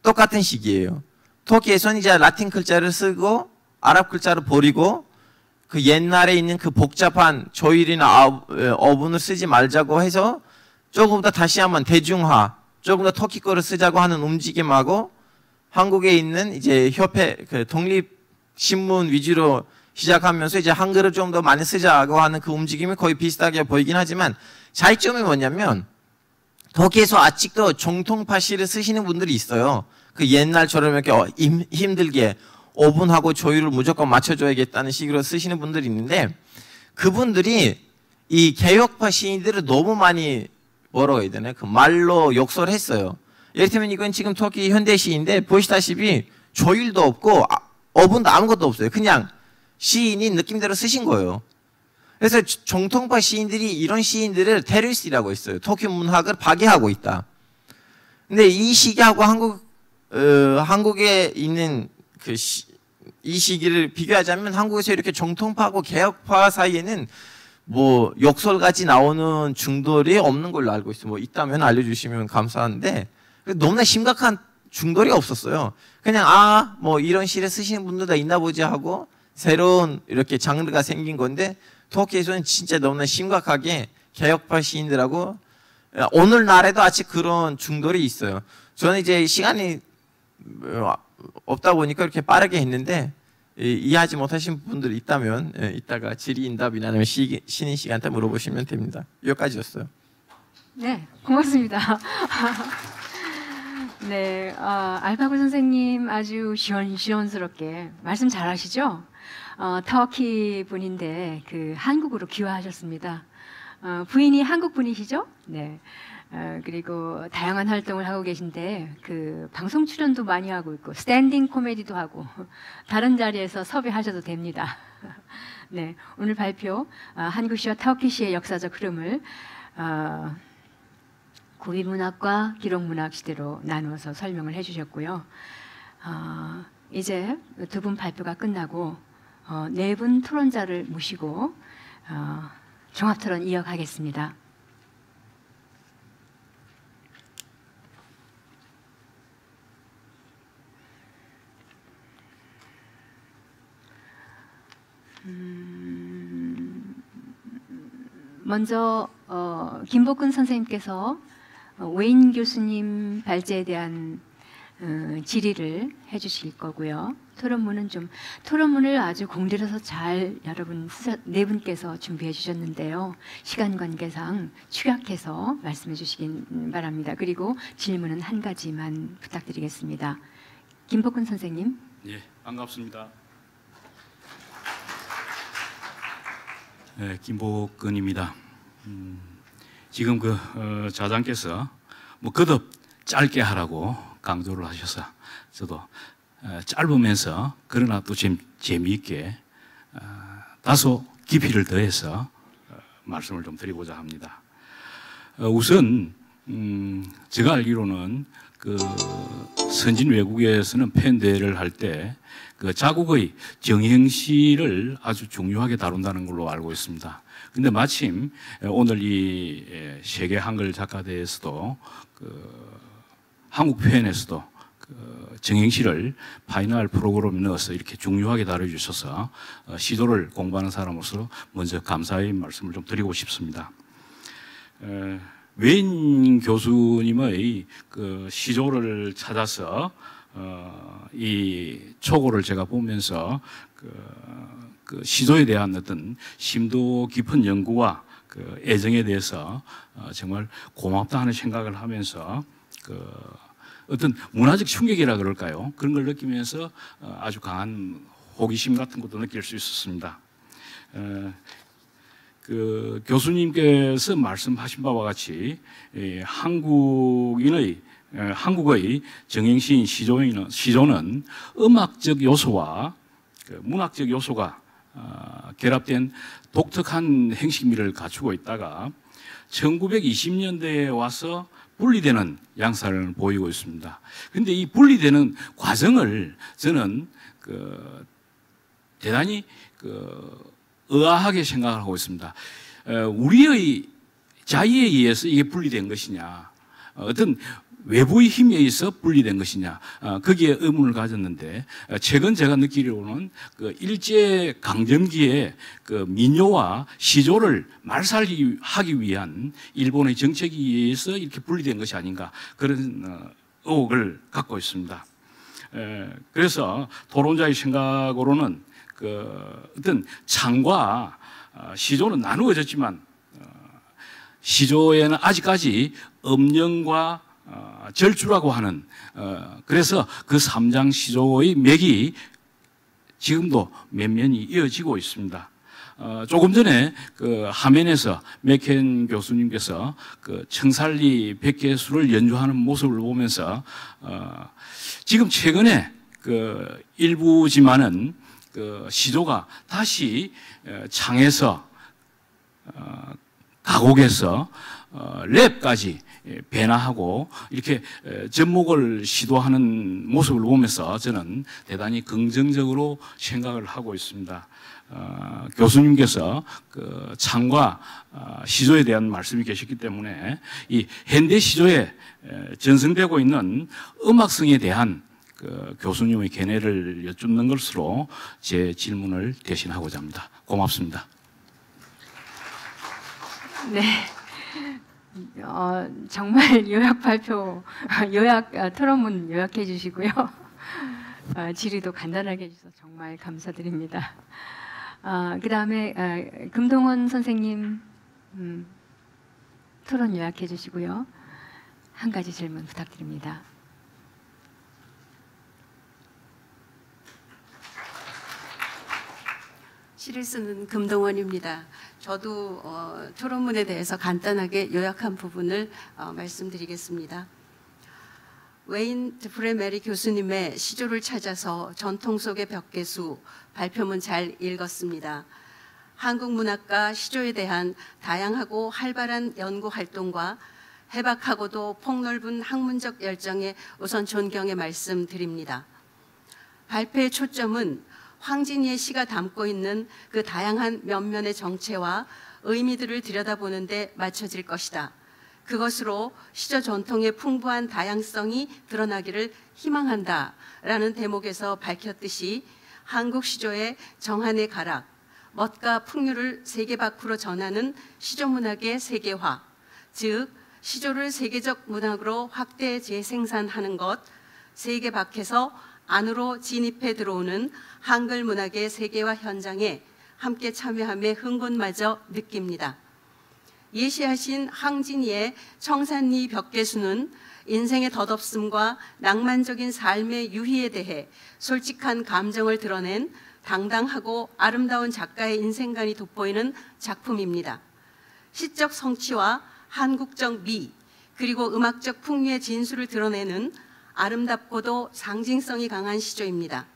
똑같은 시기예요. 터키에서는 이제 라틴 글자를 쓰고 아랍 글자를 버리고 그 옛날에 있는 그 복잡한 조율이나 어분을 쓰지 말자고 해서 조금 더 다시 한번 대중화, 조금 더 터키 거를 쓰자고 하는 움직임하고 한국에 있는 이제 협회, 그 독립신문 위주로 시작하면서 이제 한글을 좀 더 많이 쓰자고 하는 그 움직임이 거의 비슷하게 보이긴 하지만 차이점이 뭐냐면 터키에서 아직도 정통파 시를 쓰시는 분들이 있어요. 그 옛날처럼 이렇게 힘들게 어분하고 조율을 무조건 맞춰줘야겠다는 식으로 쓰시는 분들이 있는데 그분들이 이 개혁파 시인들을 너무 많이 뭐라고 해야 되나 그 말로 욕설했어요. 예를 들면 이건 지금 터키 현대시인데 보시다시피 조율도 없고 어분도 아무것도 없어요. 그냥 시인이 느낌대로 쓰신 거예요. 그래서 정통파 시인들이 이런 시인들을 테러리스트라고 했어요. 터키 문학을 파괴하고 있다. 근데 이 시기하고 한국에 있는 이 시기를 비교하자면 한국에서 이렇게 정통파하고 개혁파 사이에는 뭐 역설같이 나오는 중돌이 없는 걸로 알고 있어요. 뭐 있다면 알려주시면 감사한데 너무나 심각한 중돌이 없었어요. 그냥 뭐 이런 시를 쓰시는 분들도 있나 보지 하고 새로운 이렇게 장르가 생긴 건데 터키에서는 진짜 너무나 심각하게 개혁파 시인들하고 오늘날에도 아직 그런 중돌이 있어요. 저는 이제 시간이 없다 보니까 이렇게 빠르게 했는데 이해하지 못하신 분들이 있다면 이따가 질의응답이나 아니면 쉬는 시간 때 물어보시면 됩니다. 여기까지였어요.
네, 고맙습니다. 네, 알파고 선생님 아주 시원시원스럽게 말씀 잘하시죠? 터키 분인데 한국으로 귀화하셨습니다. 부인이 한국 분이시죠? 네. 그리고 다양한 활동을 하고 계신데 방송 출연도 많이 하고 있고 스탠딩 코미디도 하고 다른 자리에서 섭외하셔도 됩니다. 네, 오늘 발표 한국시와 터키시의 역사적 흐름을 구비문학과 기록문학 시대로 나누어서 설명을 해주셨고요. 이제 두 분 발표가 끝나고 네 분 토론자를 모시고 종합토론 이어가겠습니다. 먼저 김복근 선생님께서 웨인 교수님 발제에 대한 질의를 해주실 거고요. 토론문을 아주 공들여서 잘 여러분 네 분께서 준비해 주셨는데요. 시간 관계상 축약해서 말씀해 주시긴 바랍니다. 그리고 질문은 한 가지만 부탁드리겠습니다. 김복근 선생님.
예, 반갑습니다. 네, 김복근입니다. 지금 자장께서 거듭 짧게 하라고 강조를 하셔서 저도 짧으면서 그러나 또 재미있게 다소 깊이를 더해서 말씀을 좀 드리고자 합니다. 우선 제가 알기로는 선진 외국에서는 팬대회를 할 때 자국의 정형시를 아주 중요하게 다룬다는 걸로 알고 있습니다. 근데 마침 오늘 이 세계 한글 작가대회에서도 한국 표현에서도 정형시를 파이널 프로그램에 넣어서 이렇게 중요하게 다뤄주셔서 시조를 공부하는 사람으로서 먼저 감사의 말씀을 좀 드리고 싶습니다. 웨인 교수님의 시조를 찾아서 이 초고를 제가 보면서 시조에 대한 어떤 심도 깊은 연구와 애정에 대해서 정말 고맙다 하는 생각을 하면서 어떤 문화적 충격이라 그럴까요? 그런 걸 느끼면서 아주 강한 호기심 같은 것도 느낄 수 있었습니다. 교수님께서 말씀하신 바와 같이 한국의 정형시인 시조는 음악적 요소와 문학적 요소가 결합된 독특한 행식미를 갖추고 있다가 1920년대에 와서 분리되는 양상을 보이고 있습니다. 그런데 이 분리되는 과정을 저는 대단히 의아하게 생각을 하고 있습니다. 우리의 자의에 의해서 이게 분리된 것이냐, 어떤 외부의 힘에 의해서 분리된 것이냐, 거기에 의문을 가졌는데, 최근 제가 느끼기로는 일제 강점기에 민요와 시조를 말살하기 위한 일본의 정책에 의해서 이렇게 분리된 것이 아닌가, 그런 의혹을 갖고 있습니다. 그래서 토론자의 생각으로는 어떤 창과 시조는 나누어졌지만 시조에는 아직까지 음령과 절주라고 하는 그래서 그 삼장 시조의 맥이 지금도 면면이 이어지고 있습니다. 조금 전에 그 화면에서 맥켄 교수님께서 그 청살리 백개수를 연주하는 모습을 보면서 지금 최근에 그 일부지만은 그 시조가 다시 창에서 가곡에서 랩까지 변화하고 이렇게 접목을 시도하는 모습을 보면서 저는 대단히 긍정적으로 생각을 하고 있습니다. 교수님께서 그 창과 시조에 대한 말씀이 계셨기 때문에 이 현대 시조에 전승되고 있는 음악성에 대한 그 교수님의 견해를 여쭙는 것으로 제 질문을 대신하고자 합니다. 고맙습니다.
네. 정말 요약 발표, 토론문 요약해 주시고요. 질의도 간단하게 해주셔서 정말 감사드립니다. 그 다음에 금동원 선생님 토론 요약해 주시고요. 한 가지 질문 부탁드립니다.
시를 쓰는 금동원입니다. 저도 토론문에 대해서 간단하게 요약한 부분을 말씀드리겠습니다. 웨인 드프레메리 교수님의 시조를 찾아서 전통 속의 벽계수 발표문 잘 읽었습니다. 한국 문학과 시조에 대한 다양하고 활발한 연구 활동과 해박하고도 폭넓은 학문적 열정에 우선 존경의 말씀드립니다. 발표의 초점은 황진이의 시가 담고 있는 그 다양한 면면의 정체와 의미들을 들여다보는 데 맞춰질 것이다. 그것으로 시조 전통의 풍부한 다양성이 드러나기를 희망한다 라는 대목에서 밝혔듯이 한국 시조의 정한의 가락, 멋과 풍류를 세계 밖으로 전하는 시조문학의 세계화, 즉 시조를 세계적 문학으로 확대 재생산하는 것, 세계 밖에서 안으로 진입해 들어오는 한글 문학의 세계화 현장에 함께 참여함의 흥분마저 느낍니다. 예시하신 황진이의 청산리 벽계수는 인생의 덧없음과 낭만적인 삶의 유희에 대해 솔직한 감정을 드러낸 당당하고 아름다운 작가의 인생관이 돋보이는 작품입니다. 시적 성취와 한국적 미, 그리고 음악적 풍류의 진수를 드러내는 아름답고도 상징성이 강한 시조입니다.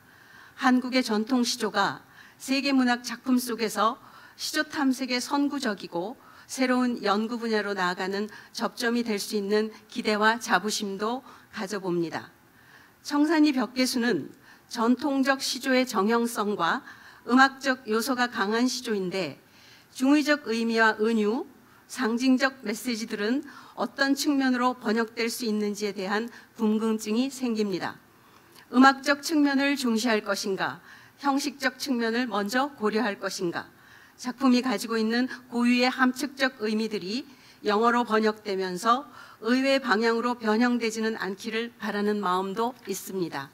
한국의 전통 시조가 세계문학 작품 속에서 시조 탐색의 선구적이고 새로운 연구 분야로 나아가는 접점이 될 수 있는 기대와 자부심도 가져봅니다. 청산리 벽계수는 전통적 시조의 정형성과 음악적 요소가 강한 시조인데 중의적 의미와 은유, 상징적 메시지들은 어떤 측면으로 번역될 수 있는지에 대한 궁금증이 생깁니다. 음악적 측면을 중시할 것인가, 형식적 측면을 먼저 고려할 것인가, 작품이 가지고 있는 고유의 함축적 의미들이 영어로 번역되면서 의외의 방향으로 변형되지는 않기를 바라는 마음도 있습니다.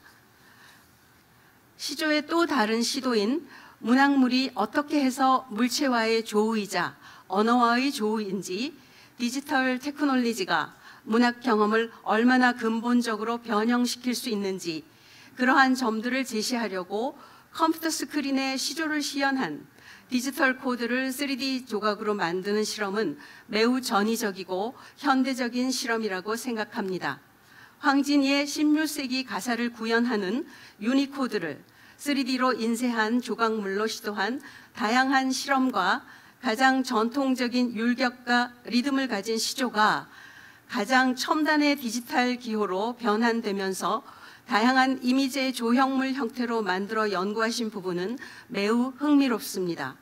시조의 또 다른 시도인 문학물이 어떻게 해서 물체와의 조우이자 언어와의 조우인지, 디지털 테크놀로지가 문학 경험을 얼마나 근본적으로 변형시킬 수 있는지, 그러한 점들을 제시하려고 컴퓨터 스크린에 시조를 시연한 디지털 코드를 3D 조각으로 만드는 실험은 매우 전위적이고 현대적인 실험이라고 생각합니다. 황진이의 16세기 가사를 구현하는 유니코드를 3D로 인쇄한 조각물로 시도한 다양한 실험과 가장 전통적인 율격과 리듬을 가진 시조가 가장 첨단의 디지털 기호로 변환되면서 다양한 이미지의 조형물 형태로 만들어 연구하신 부분은 매우 흥미롭습니다.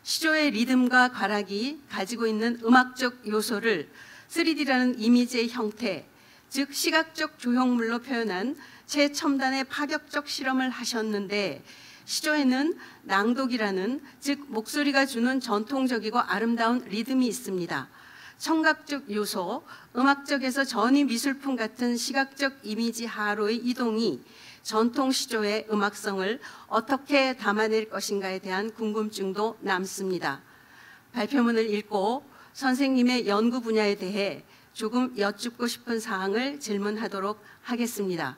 시조의 리듬과 가락이 가지고 있는 음악적 요소를 3D라는 이미지의 형태, 즉 시각적 조형물로 표현한 최첨단의 파격적 실험을 하셨는데, 시조에는 낭독이라는, 즉 목소리가 주는 전통적이고 아름다운 리듬이 있습니다. 청각적 요소, 음악적에서 전위 미술품 같은 시각적 이미지 하로의 이동이 전통 시조의 음악성을 어떻게 담아낼 것인가에 대한 궁금증도 남습니다. 발표문을 읽고 선생님의 연구 분야에 대해 조금 여쭙고 싶은 사항을 질문하도록 하겠습니다.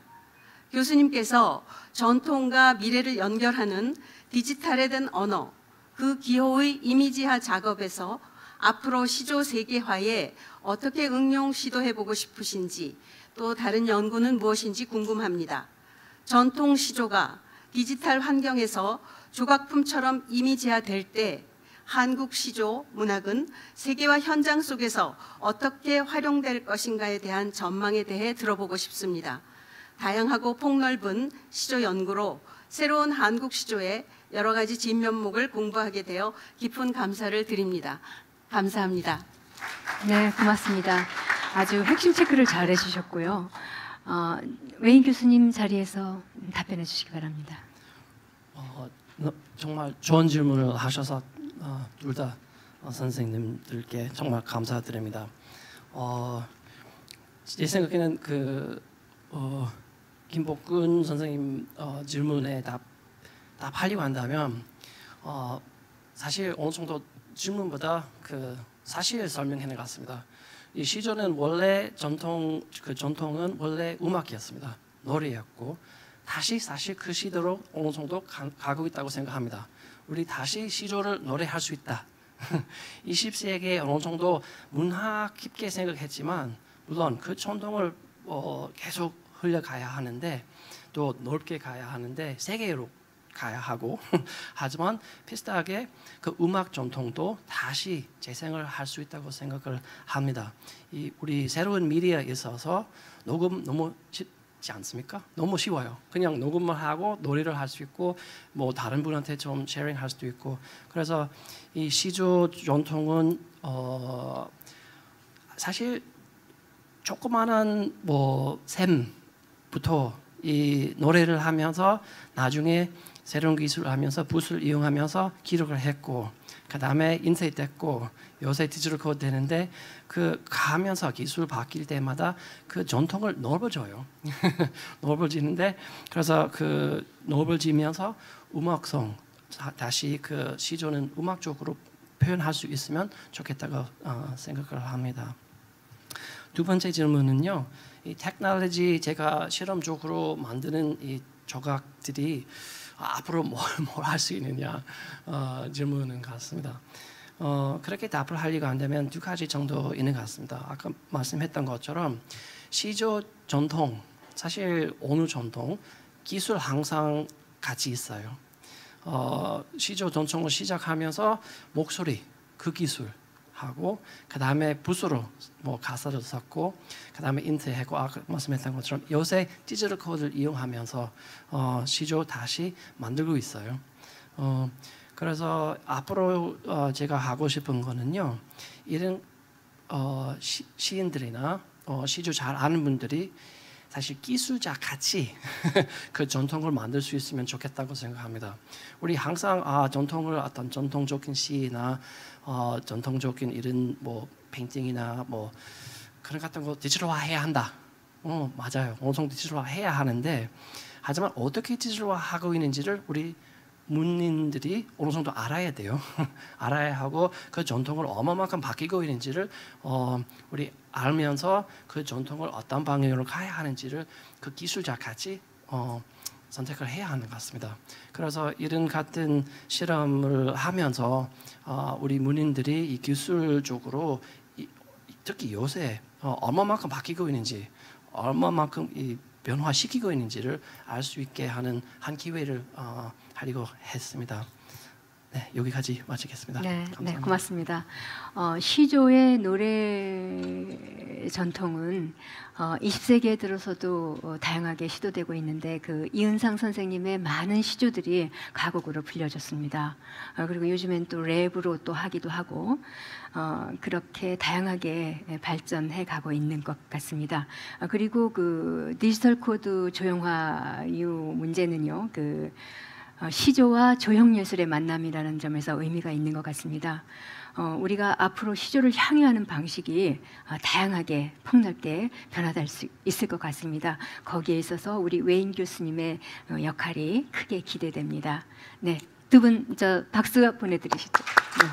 교수님께서 전통과 미래를 연결하는 디지털에 된 언어, 그 기호의 이미지화 작업에서 앞으로 시조 세계화에 어떻게 응용 시도해보고 싶으신지, 또 다른 연구는 무엇인지 궁금합니다. 전통 시조가 디지털 환경에서 조각품처럼 이미지화될 때 한국 시조 문학은 세계화 현장 속에서 어떻게 활용될 것인가에 대한 전망에 대해 들어보고 싶습니다. 다양하고 폭넓은 시조 연구로 새로운 한국 시조의 여러 가지 진면목을 공부하게 되어 깊은 감사를 드립니다. 감사합니다.
네, 고맙습니다. 아주 핵심 체크를 잘 해주셨고요. 웨인 교수님 자리에서 답변해 주시기 바랍니다.
정말 좋은 질문을 하셔서 둘 다 선생님들께 정말 감사드립니다. 제 생각에는 김복근 선생님 질문에 답하려고 한다면 사실 어느 정도 질문보다 사실 설명하는 것 같습니다. 이 시조는 원래 전통은 원래 음악이었습니다. 노래였고 다시 사실 그 시대로 어느 정도 가고 있다고 생각합니다. 우리 다시 시조를 노래할 수 있다. 20세기에 어느 정도 문화 깊게 생각했지만 물론 그 전통을 계속 흘려가야 하는데 또 넓게 가야 하는데 세계로 가야 하고 하지만 비슷하게 그 음악 전통도 다시 재생을 할 수 있다고 생각을 합니다. 우리 새로운 미디어에 있어서 녹음 너무 쉽지 않습니까? 너무 쉬워요. 그냥 녹음을 하고 노래를 할 수 있고 뭐 다른 분한테 좀 쉐어링할 수도 있고 그래서 이 시조 전통은 사실 조그마한 샘부터 이 노래를 하면서 나중에 새로운 기술을 하면서 붓을 이용하면서 기록을 했고 그 다음에 인쇄됐고 요새 디지털 코드 되는데 가면서 기술 바뀔 때마다 그 전통을 넓어져요. 넓어지는데 그래서 넓어지면서 음악성 다시 시조는 음악적으로 표현할 수 있으면 좋겠다고 생각을 합니다. 두 번째 질문은요. 이 테크놀로지 제가 실험적으로 만드는 이 조각들이 앞으로 뭘 할 수 있느냐 질문은 같습니다. 그렇게 답을 하려고 한다면 두 가지 정도 있는 것 같습니다. 아까 말씀했던 것처럼 시조 전통, 사실 어느 전통, 기술 항상 같이 있어요. 시조 전통을 시작하면서 목소리, 그 기술 하고 그 다음에 붓으로 가사를 썼고 그 다음에 인쇄하고 아까 말씀했던 것처럼 요새 디지털 코드를 이용하면서 시조 다시 만들고 있어요. 그래서 앞으로 제가 하고 싶은 거는요. 이런 시인들이나 시조 잘 아는 분들이 사실 기술자 같이 그 전통을 만들 수 있으면 좋겠다고 생각합니다. 우리 항상 전통을 어떤 전통적인 시나 전통적인 이런 페인팅이나 그런 같은 거 디지털화해야 한다. 맞아요. 어느 정도 디지털화해야 하는데 하지만 어떻게 디지털화하고 있는지를 우리 문인들이 어느 정도 알아야 돼요. 알아야 하고 그 전통을 얼마만큼 바뀌고 있는지를 우리 알면서 그 전통을 어떤 방향으로 가야 하는지를 그 기술자 같이 선택을 해야 하는 것 같습니다. 그래서 이런 같은 실험을 하면서 우리 문인들이 이 기술적으로 특히 요새 얼마만큼 바뀌고 있는지 얼마만큼 이 변화시키고 있는지를 알 수 있게 하는 한 기회를 하려고 했습니다. 네, 여기까지 마치겠습니다.
네,
감사합니다.
네, 고맙습니다. 시조의 노래 전통은 20세기에 들어서도 다양하게 시도되고 있는데 이은상 선생님의 많은 시조들이 가곡으로 불려졌습니다. 그리고 요즘엔 또 랩으로 또 하기도 하고 그렇게 다양하게 발전해 가고 있는 것 같습니다. 그리고 디지털 코드 조형화 이후 문제는요. 시조와 조형예술의 만남이라는 점에서 의미가 있는 것 같습니다. 우리가 앞으로 시조를 향유하는 방식이 다양하게 폭넓게 변화될 수 있을 것 같습니다. 거기에 있어서 우리 웨인 교수님의 역할이 크게 기대됩니다. 네, 두 분 박수 보내드리시죠. 네.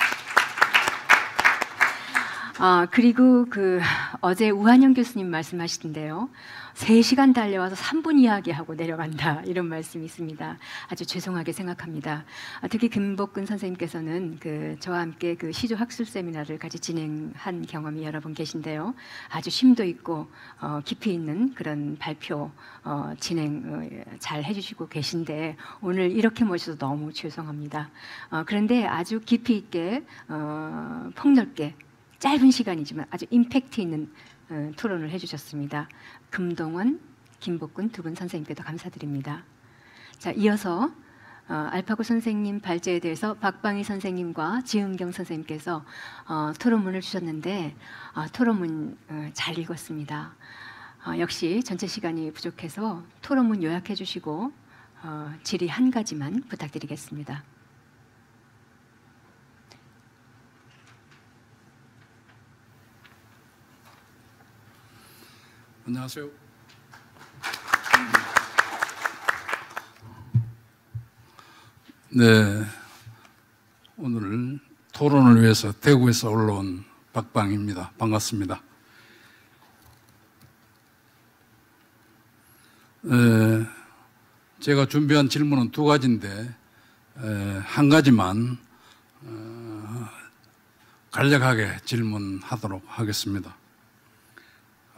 그리고 어제 우한영 교수님 말씀하시던데요. 3시간 달려와서 3분 이야기하고 내려간다 이런 말씀이 있습니다. 아주 죄송하게 생각합니다. 특히 김복근 선생님께서는 저와 함께 시조 학술 세미나를 같이 진행한 경험이 여러 분 계신데요. 아주 심도 있고 깊이 있는 그런 발표 진행 잘 해주시고 계신데 오늘 이렇게 모셔서 너무 죄송합니다. 그런데 아주 깊이 있게 폭넓게 짧은 시간이지만 아주 임팩트 있는 토론을 해주셨습니다. 금동원, 김복근 두 분 선생님께도 감사드립니다. 자, 이어서 알파고 선생님 발제에 대해서 박방희 선생님과 지은경 선생님께서 토론문을 주셨는데 토론문 잘 읽었습니다. 역시 전체 시간이 부족해서 토론문 요약해 주시고 질의 한 가지만 부탁드리겠습니다.
안녕하세요. 네, 오늘 토론을 위해서 대구에서 올라온 박방입니다. 반갑습니다. 제가 준비한 질문은 2가지인데 한 가지만 간략하게 질문하도록 하겠습니다.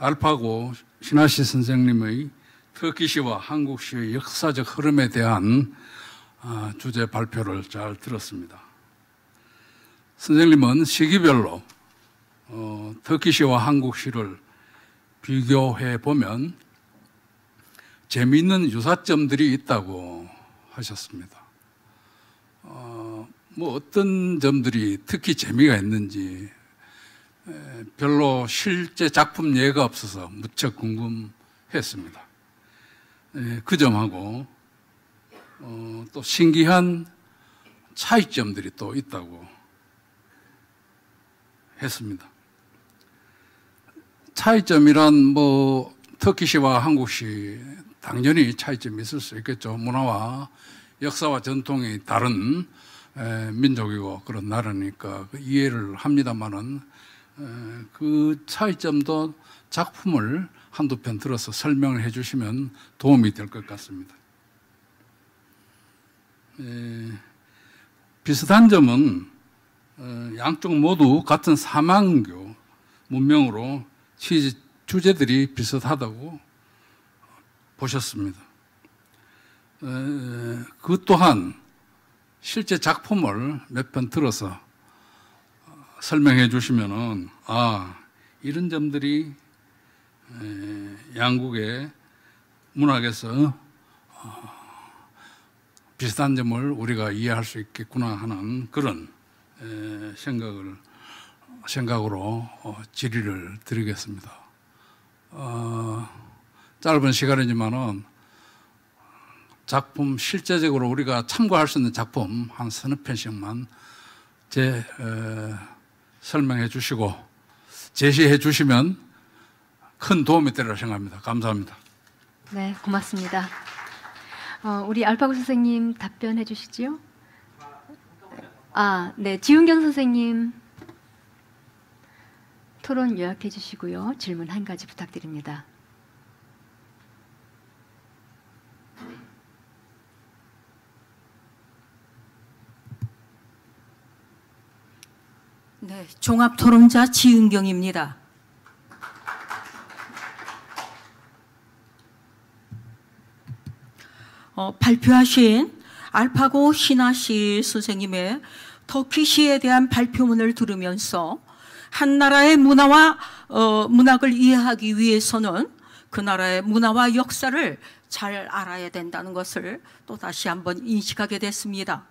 알파고 시나시 선생님의 터키시와 한국시의 역사적 흐름에 대한 주제 발표를 잘 들었습니다. 선생님은 시기별로 터키시와 한국시를 비교해 보면 재미있는 유사점들이 있다고 하셨습니다. 어떤 점들이 특히 재미가 있는지 별로 실제 작품 예가 없어서 무척 궁금했습니다. 그 점하고 또 신기한 차이점들이 또 있다고 했습니다. 차이점이란 터키시와 한국시 당연히 차이점이 있을 수 있겠죠. 문화와 역사와 전통이 다른 민족이고 그런 나라니까 이해를 합니다만은 그 차이점도 작품을 한두 편 들어서 설명을 해주시면 도움이 될 것 같습니다. 비슷한 점은 양쪽 모두 같은 사망교 문명으로 주제들이 비슷하다고 보셨습니다. 그 또한 실제 작품을 몇 편 들어서 설명해 주시면은 이런 점들이 양국의 문학에서 비슷한 점을 우리가 이해할 수 있겠구나 하는 그런 생각으로 질의를 드리겠습니다. 짧은 시간이지만은 작품 실제적으로 우리가 참고할 수 있는 작품 한 3-4편씩만 설명해 주시고 제시해 주시면 큰 도움이 되리라 생각합니다. 감사합니다.
네, 고맙습니다. 우리 알파고 선생님 답변해 주시지요? 네, 지은경 선생님 토론 요약해 주시고요. 질문 한 가지 부탁드립니다.
네, 종합토론자 지은경입니다. 발표하신 알파고 시나시 선생님의 터키시에 대한 발표문을 들으면서 한 나라의 문화와 문학을 이해하기 위해서는 그 나라의 문화와 역사를 잘 알아야 된다는 것을 또 다시 한번 인식하게 됐습니다.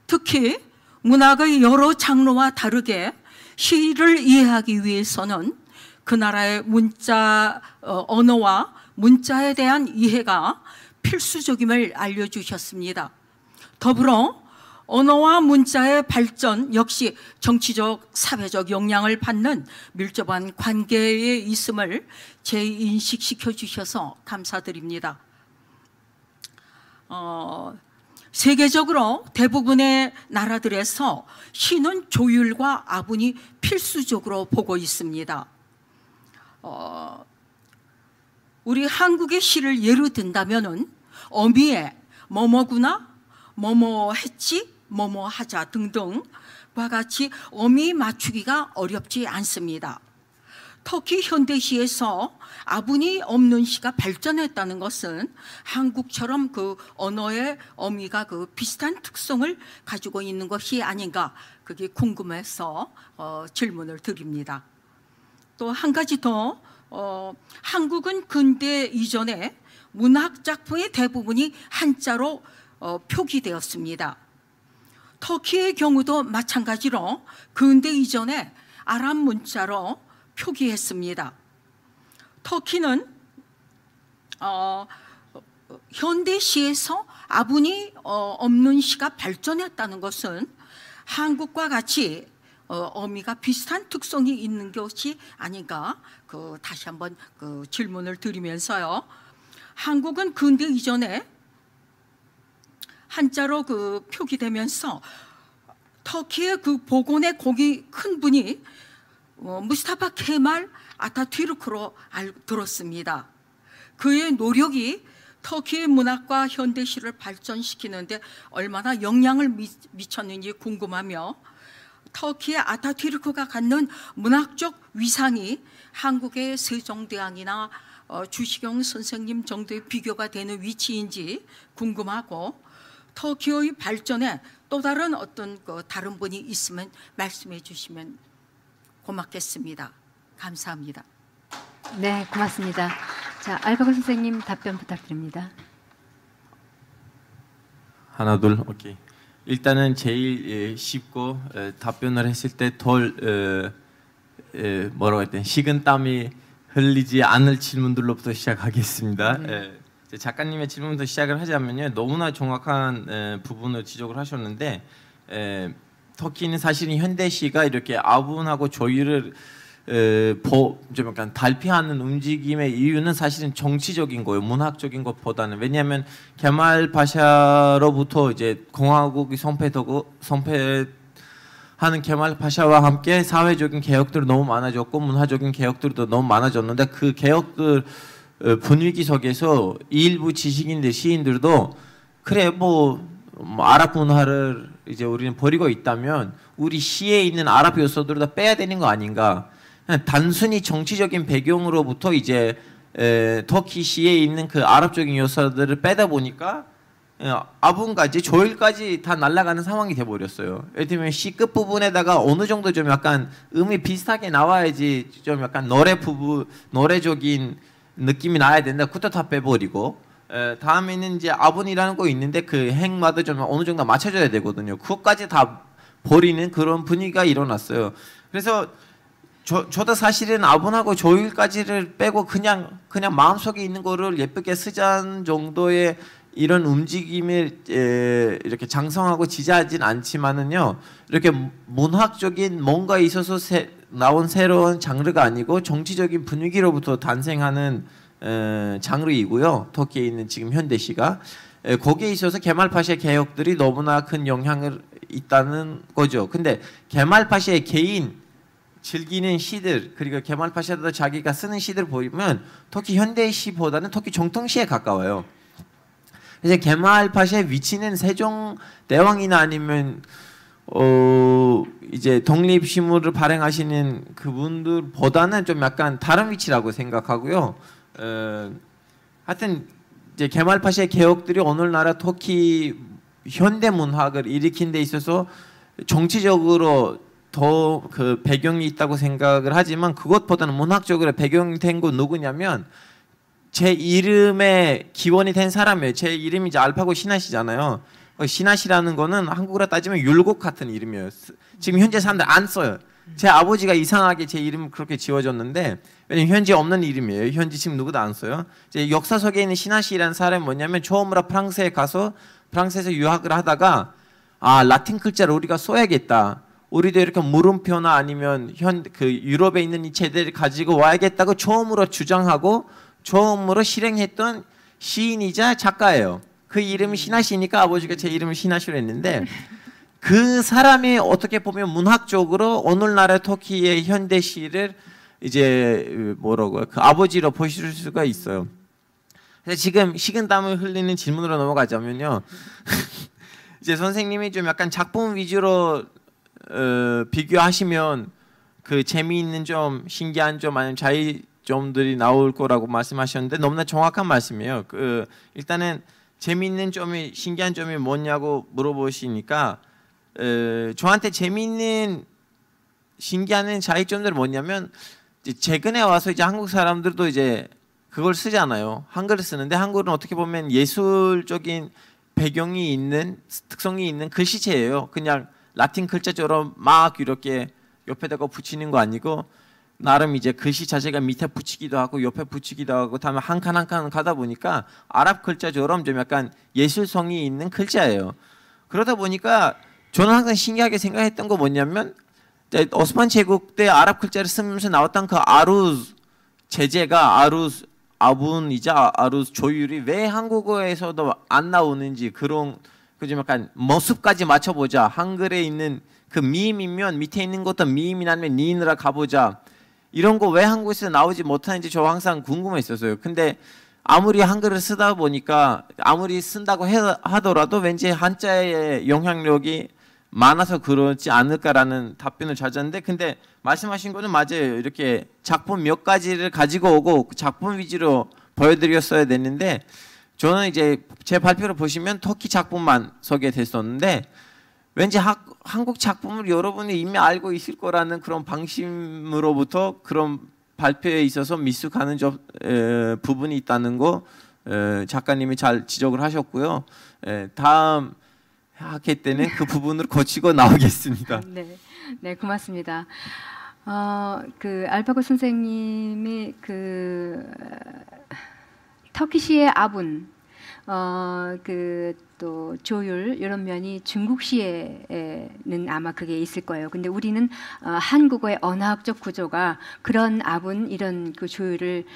특히 문학의 여러 장르와 다르게 시를 이해하기 위해서는 그 나라의 문자, 언어와 문자에 대한 이해가 필수적임을 알려주셨습니다. 더불어 언어와 문자의 발전 역시 정치적, 사회적 영향을 받는 밀접한 관계에 있음을 재인식시켜 주셔서 감사드립니다. 세계적으로 대부분의 나라들에서 시는 조율과 아분이 필수적으로 보고 있습니다. 우리 한국의 시를 예로 든다면은 어미에 뭐뭐구나, 뭐뭐 했지, 뭐뭐 하자 등등과 같이 어미 맞추기가 어렵지 않습니다. 터키 현대시에서 아분이 없는 시가 발전했다는 것은 한국처럼 그 언어의 어미가 그 비슷한 특성을 가지고 있는 것이 아닌가, 그게 궁금해서 질문을 드립니다. 또 한 가지 더, 한국은 근대 이전에 문학 작품의 대부분이 한자로 표기되었습니다. 터키의 경우도 마찬가지로 근대 이전에 아랍 문자로 표기했습니다. 터키는 현대시에서 아분이 없는 시가 발전했다는 것은 한국과 같이 어미가 비슷한 특성이 있는 것이 아닌가, 다시 한번 질문을 드리면서요. 한국은 근대 이전에 한자로 표기되면서 터키의 복원의 공이 큰 분이 무스타파 케말 아타투르크로 들었습니다. 그의 노력이 터키의 문학과 현대시를 발전시키는데 얼마나 영향을 미쳤는지 궁금하며, 터키의 아타투르크가 갖는 문학적 위상이 한국의 세종대왕이나 주시경 선생님 정도의 비교가 되는 위치인지 궁금하고, 터키의 발전에 또 다른 어떤 다른 분이 있으면 말씀해 주시면 고맙겠습니다. 감사합니다.
네, 고맙습니다. 자, 알파고 선생님 답변 부탁드립니다.
하나, 둘, 오케이. 일단은 제일 쉽고 답변을 했을 때 덜 뭐라고 했더니 식은땀이 흘리지 않을 질문들로부터 시작하겠습니다.
네.
작가님의 질문부터 시작을 하자면요, 너무나 정확한 부분을 지적을 하셨는데, 터키는 사실은 현대시가 이렇게 아분하고 조율을 좀 약간 달피하는 움직임의 이유는 사실은 정치적인 거예요. 문학적인 것보다는. 왜냐하면 케말 파샤로부터 이제 공화국이 선패하는 케말 파샤와 함께 사회적인 개혁들이 너무 많아졌고 문화적인 개혁들도 너무 많아졌는데, 그 개혁들 분위기 속에서 일부 지식인들, 시인들도 그래 뭐 아랍 문화를 이제 우리는 버리고 있다면 우리 시에 있는 아랍 요소들을 다 빼야 되는 거 아닌가. 단순히 정치적인 배경으로부터 이제 터키 시에 있는 그 아랍적인 요소들을 빼다 보니까 아분까지 조율까지 다 날아가는 상황이 돼버렸어요. 예를 들면 시 끝 부분에다가 어느 정도 좀 약간 음이 비슷하게 나와야지 좀 약간 노래적인 느낌이 나야 된다. 그것도 다 빼버리고, 다음에는 이제 아분이라는 거 있는데 그 행마도 좀 어느 정도 맞춰줘야 되거든요. 그것까지 다 버리는 그런 분위기가 일어났어요. 그래서 저도 사실은 아분하고 조율까지를 빼고 그냥 마음속에 있는 거를 예쁘게 쓰자는 정도의 이런 움직임을 이렇게 장성하고 지지하진 않지만은요, 이렇게 문학적인 뭔가 있어서 나온 새로운 장르가 아니고 정치적인 분위기로부터 탄생하는 장르이고요. 터키에 있는 지금 현대시가 거기에 있어서 케말 파샤의 개혁들이 너무나 큰 영향을 있다는 거죠. 근데 케말 파샤의 개인 즐기는 시들, 그리고 케말 파샤도 자기가 쓰는 시들 보면 터키 현대시보다는 터키 정통시에 가까워요. 그래서 케말 파샤의 위치는 세종 대왕이나 아니면 이제 독립심물을 발행하시는 그분들보다는 좀 약간 다른 위치라고 생각하고요. 하여튼 이제 케말 파샤의 개혁들이 오늘날의 터키 현대 문학을 일으킨 데 있어서 정치적으로 더 그 배경이 있다고 생각을 하지만, 그것보다는 문학적으로 배경이 된 건 누구냐면 제 이름의 기원이 된 사람이에요. 제 이름이 이제 알파고 시나시잖아요. 시나시라는 거는 한국으로 따지면 율곡 같은 이름이에요. 지금 현재 사람들 안 써요. 제 아버지가 이상하게 제 이름을 그렇게 지어줬는데, 왜냐면 현재 없는 이름이에요. 현재 지금 누구도 안 써요. 이제 역사 속에 있는 시나시라는 사람이 뭐냐면 처음으로 프랑스에 가서 프랑스에서 유학을 하다가 라틴 글자를 우리가 써야겠다. 우리도 이렇게 물음표나 아니면 유럽에 있는 이 제대를 가지고 와야겠다고 처음으로 주장하고 처음으로 실행했던 시인이자 작가예요. 그 이름이 신하시니까 아버지가 제 이름을 신하시로 했는데 그 사람이 어떻게 보면 문학적으로 오늘날의 터키의 현대시를 이제 뭐라고요? 그 아버지로 보실 수가 있어요. 그래서 지금 식은땀을 흘리는 질문으로 넘어가자면요. 이제 선생님이 좀 약간 작품 위주로 비교하시면 그 재미있는 점, 신기한 점 아니면 차이점들이 나올 거라고 말씀하셨는데 너무나 정확한 말씀이에요. 그 일단은 재미있는 점이 신기한 점이 뭐냐고 물어보시니까 저한테 재미있는 신기한 차이점들은 뭐냐면 이제 최근에 와서 이제 한국 사람들도 이제 그걸 쓰잖아요. 한글을 쓰는데 한글은 어떻게 보면 예술적인 배경이 있는 특성이 있는 글씨체예요. 그냥 라틴 글자처럼 막 이렇게 옆에다가 붙이는 거 아니고 나름 이제 글씨 자체가 밑에 붙이기도 하고 옆에 붙이기도 하고 다음에 한 칸 한 칸 가다 보니까 아랍 글자처럼 좀 약간 예술성이 있는 글자예요. 그러다 보니까 저는 항상 신기하게 생각했던 거 뭐냐면 오스만 제국 때 아랍 글자를 쓰면서 나왔던 그 아루스 제재가 아루스 아분이자 아루스 조율이 왜 한국어에서도 안 나오는지 그런 좀 약간 모습까지 맞춰보자. 한글에 있는 그 미임이면 밑에 있는 것도 미임이 나면 니인으로 가보자. 이런 거 왜 한국에서 나오지 못하는지 저 항상 궁금했었어요. 근데 아무리 한글을 쓰다 보니까 아무리 쓴다고 하더라도 왠지 한자의 영향력이 많아서 그렇지 않을까라는 답변을 찾았는데 근데 말씀하신 거는 맞아요. 이렇게 작품 몇 가지를 가지고 오고 그 작품 위주로 보여드렸어야 됐는데 저는 이제 제 발표를 보시면 터키 작품만 소개됐었는데 왠지 한국 작품을 여러분이 이미 알고 있을 거라는 그런 방심으로부터 그런 발표에 있어서 미숙하는 부분이 있다는 거 작가님이 잘 지적을 하셨고요. 다음 학회 때는 그 부분을 고치고 나오겠습니다.
네, 네 고맙습니다. 그 알파고 선생님이 그 터키시의 아분, 그 또 조율 이런 면이 중국시에는 아마 그게 있을 거예요. 근데 우리는 한국어의 언어학적 구조가 그런 아분 이런 그 조율을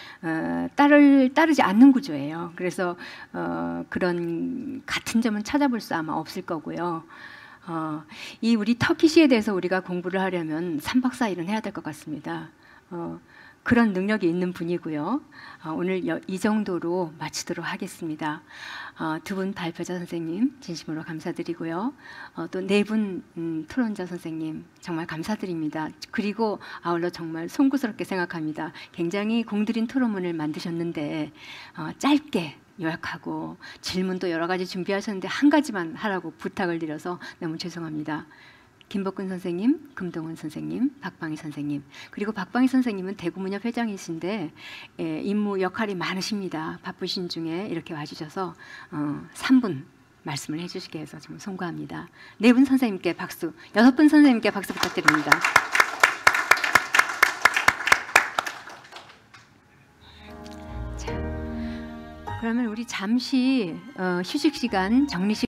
따르지 않는 구조예요. 그래서 그런 같은 점은 찾아볼 수 아마 없을 거고요. 이 우리 터키시에 대해서 우리가 공부를 하려면 3박 4일은 해야 될 것 같습니다. 그런 능력이 있는 분이고요. 오늘 이 정도로 마치도록 하겠습니다. 두 분 발표자 선생님 진심으로 감사드리고요. 또 네 분 토론자 선생님 정말 감사드립니다. 그리고 아울러 정말 송구스럽게 생각합니다. 굉장히 공들인 토론문을 만드셨는데 짧게 요약하고 질문도 여러 가지 준비하셨는데 한 가지만 하라고 부탁을 드려서 너무 죄송합니다. 김복근 선생님, 금동훈 선생님, 박방희 선생님 그리고 박방희 선생님은 대구문협 회장이신데 임무 역할이 많으십니다. 바쁘신 중에 이렇게 와주셔서 3분 말씀을 해주시게 해서 정말 송구합니다. 4분 선생님께 박수, 6분 선생님께 박수 부탁드립니다. 자, 그러면 우리 잠시 휴식 시간, 정리 시간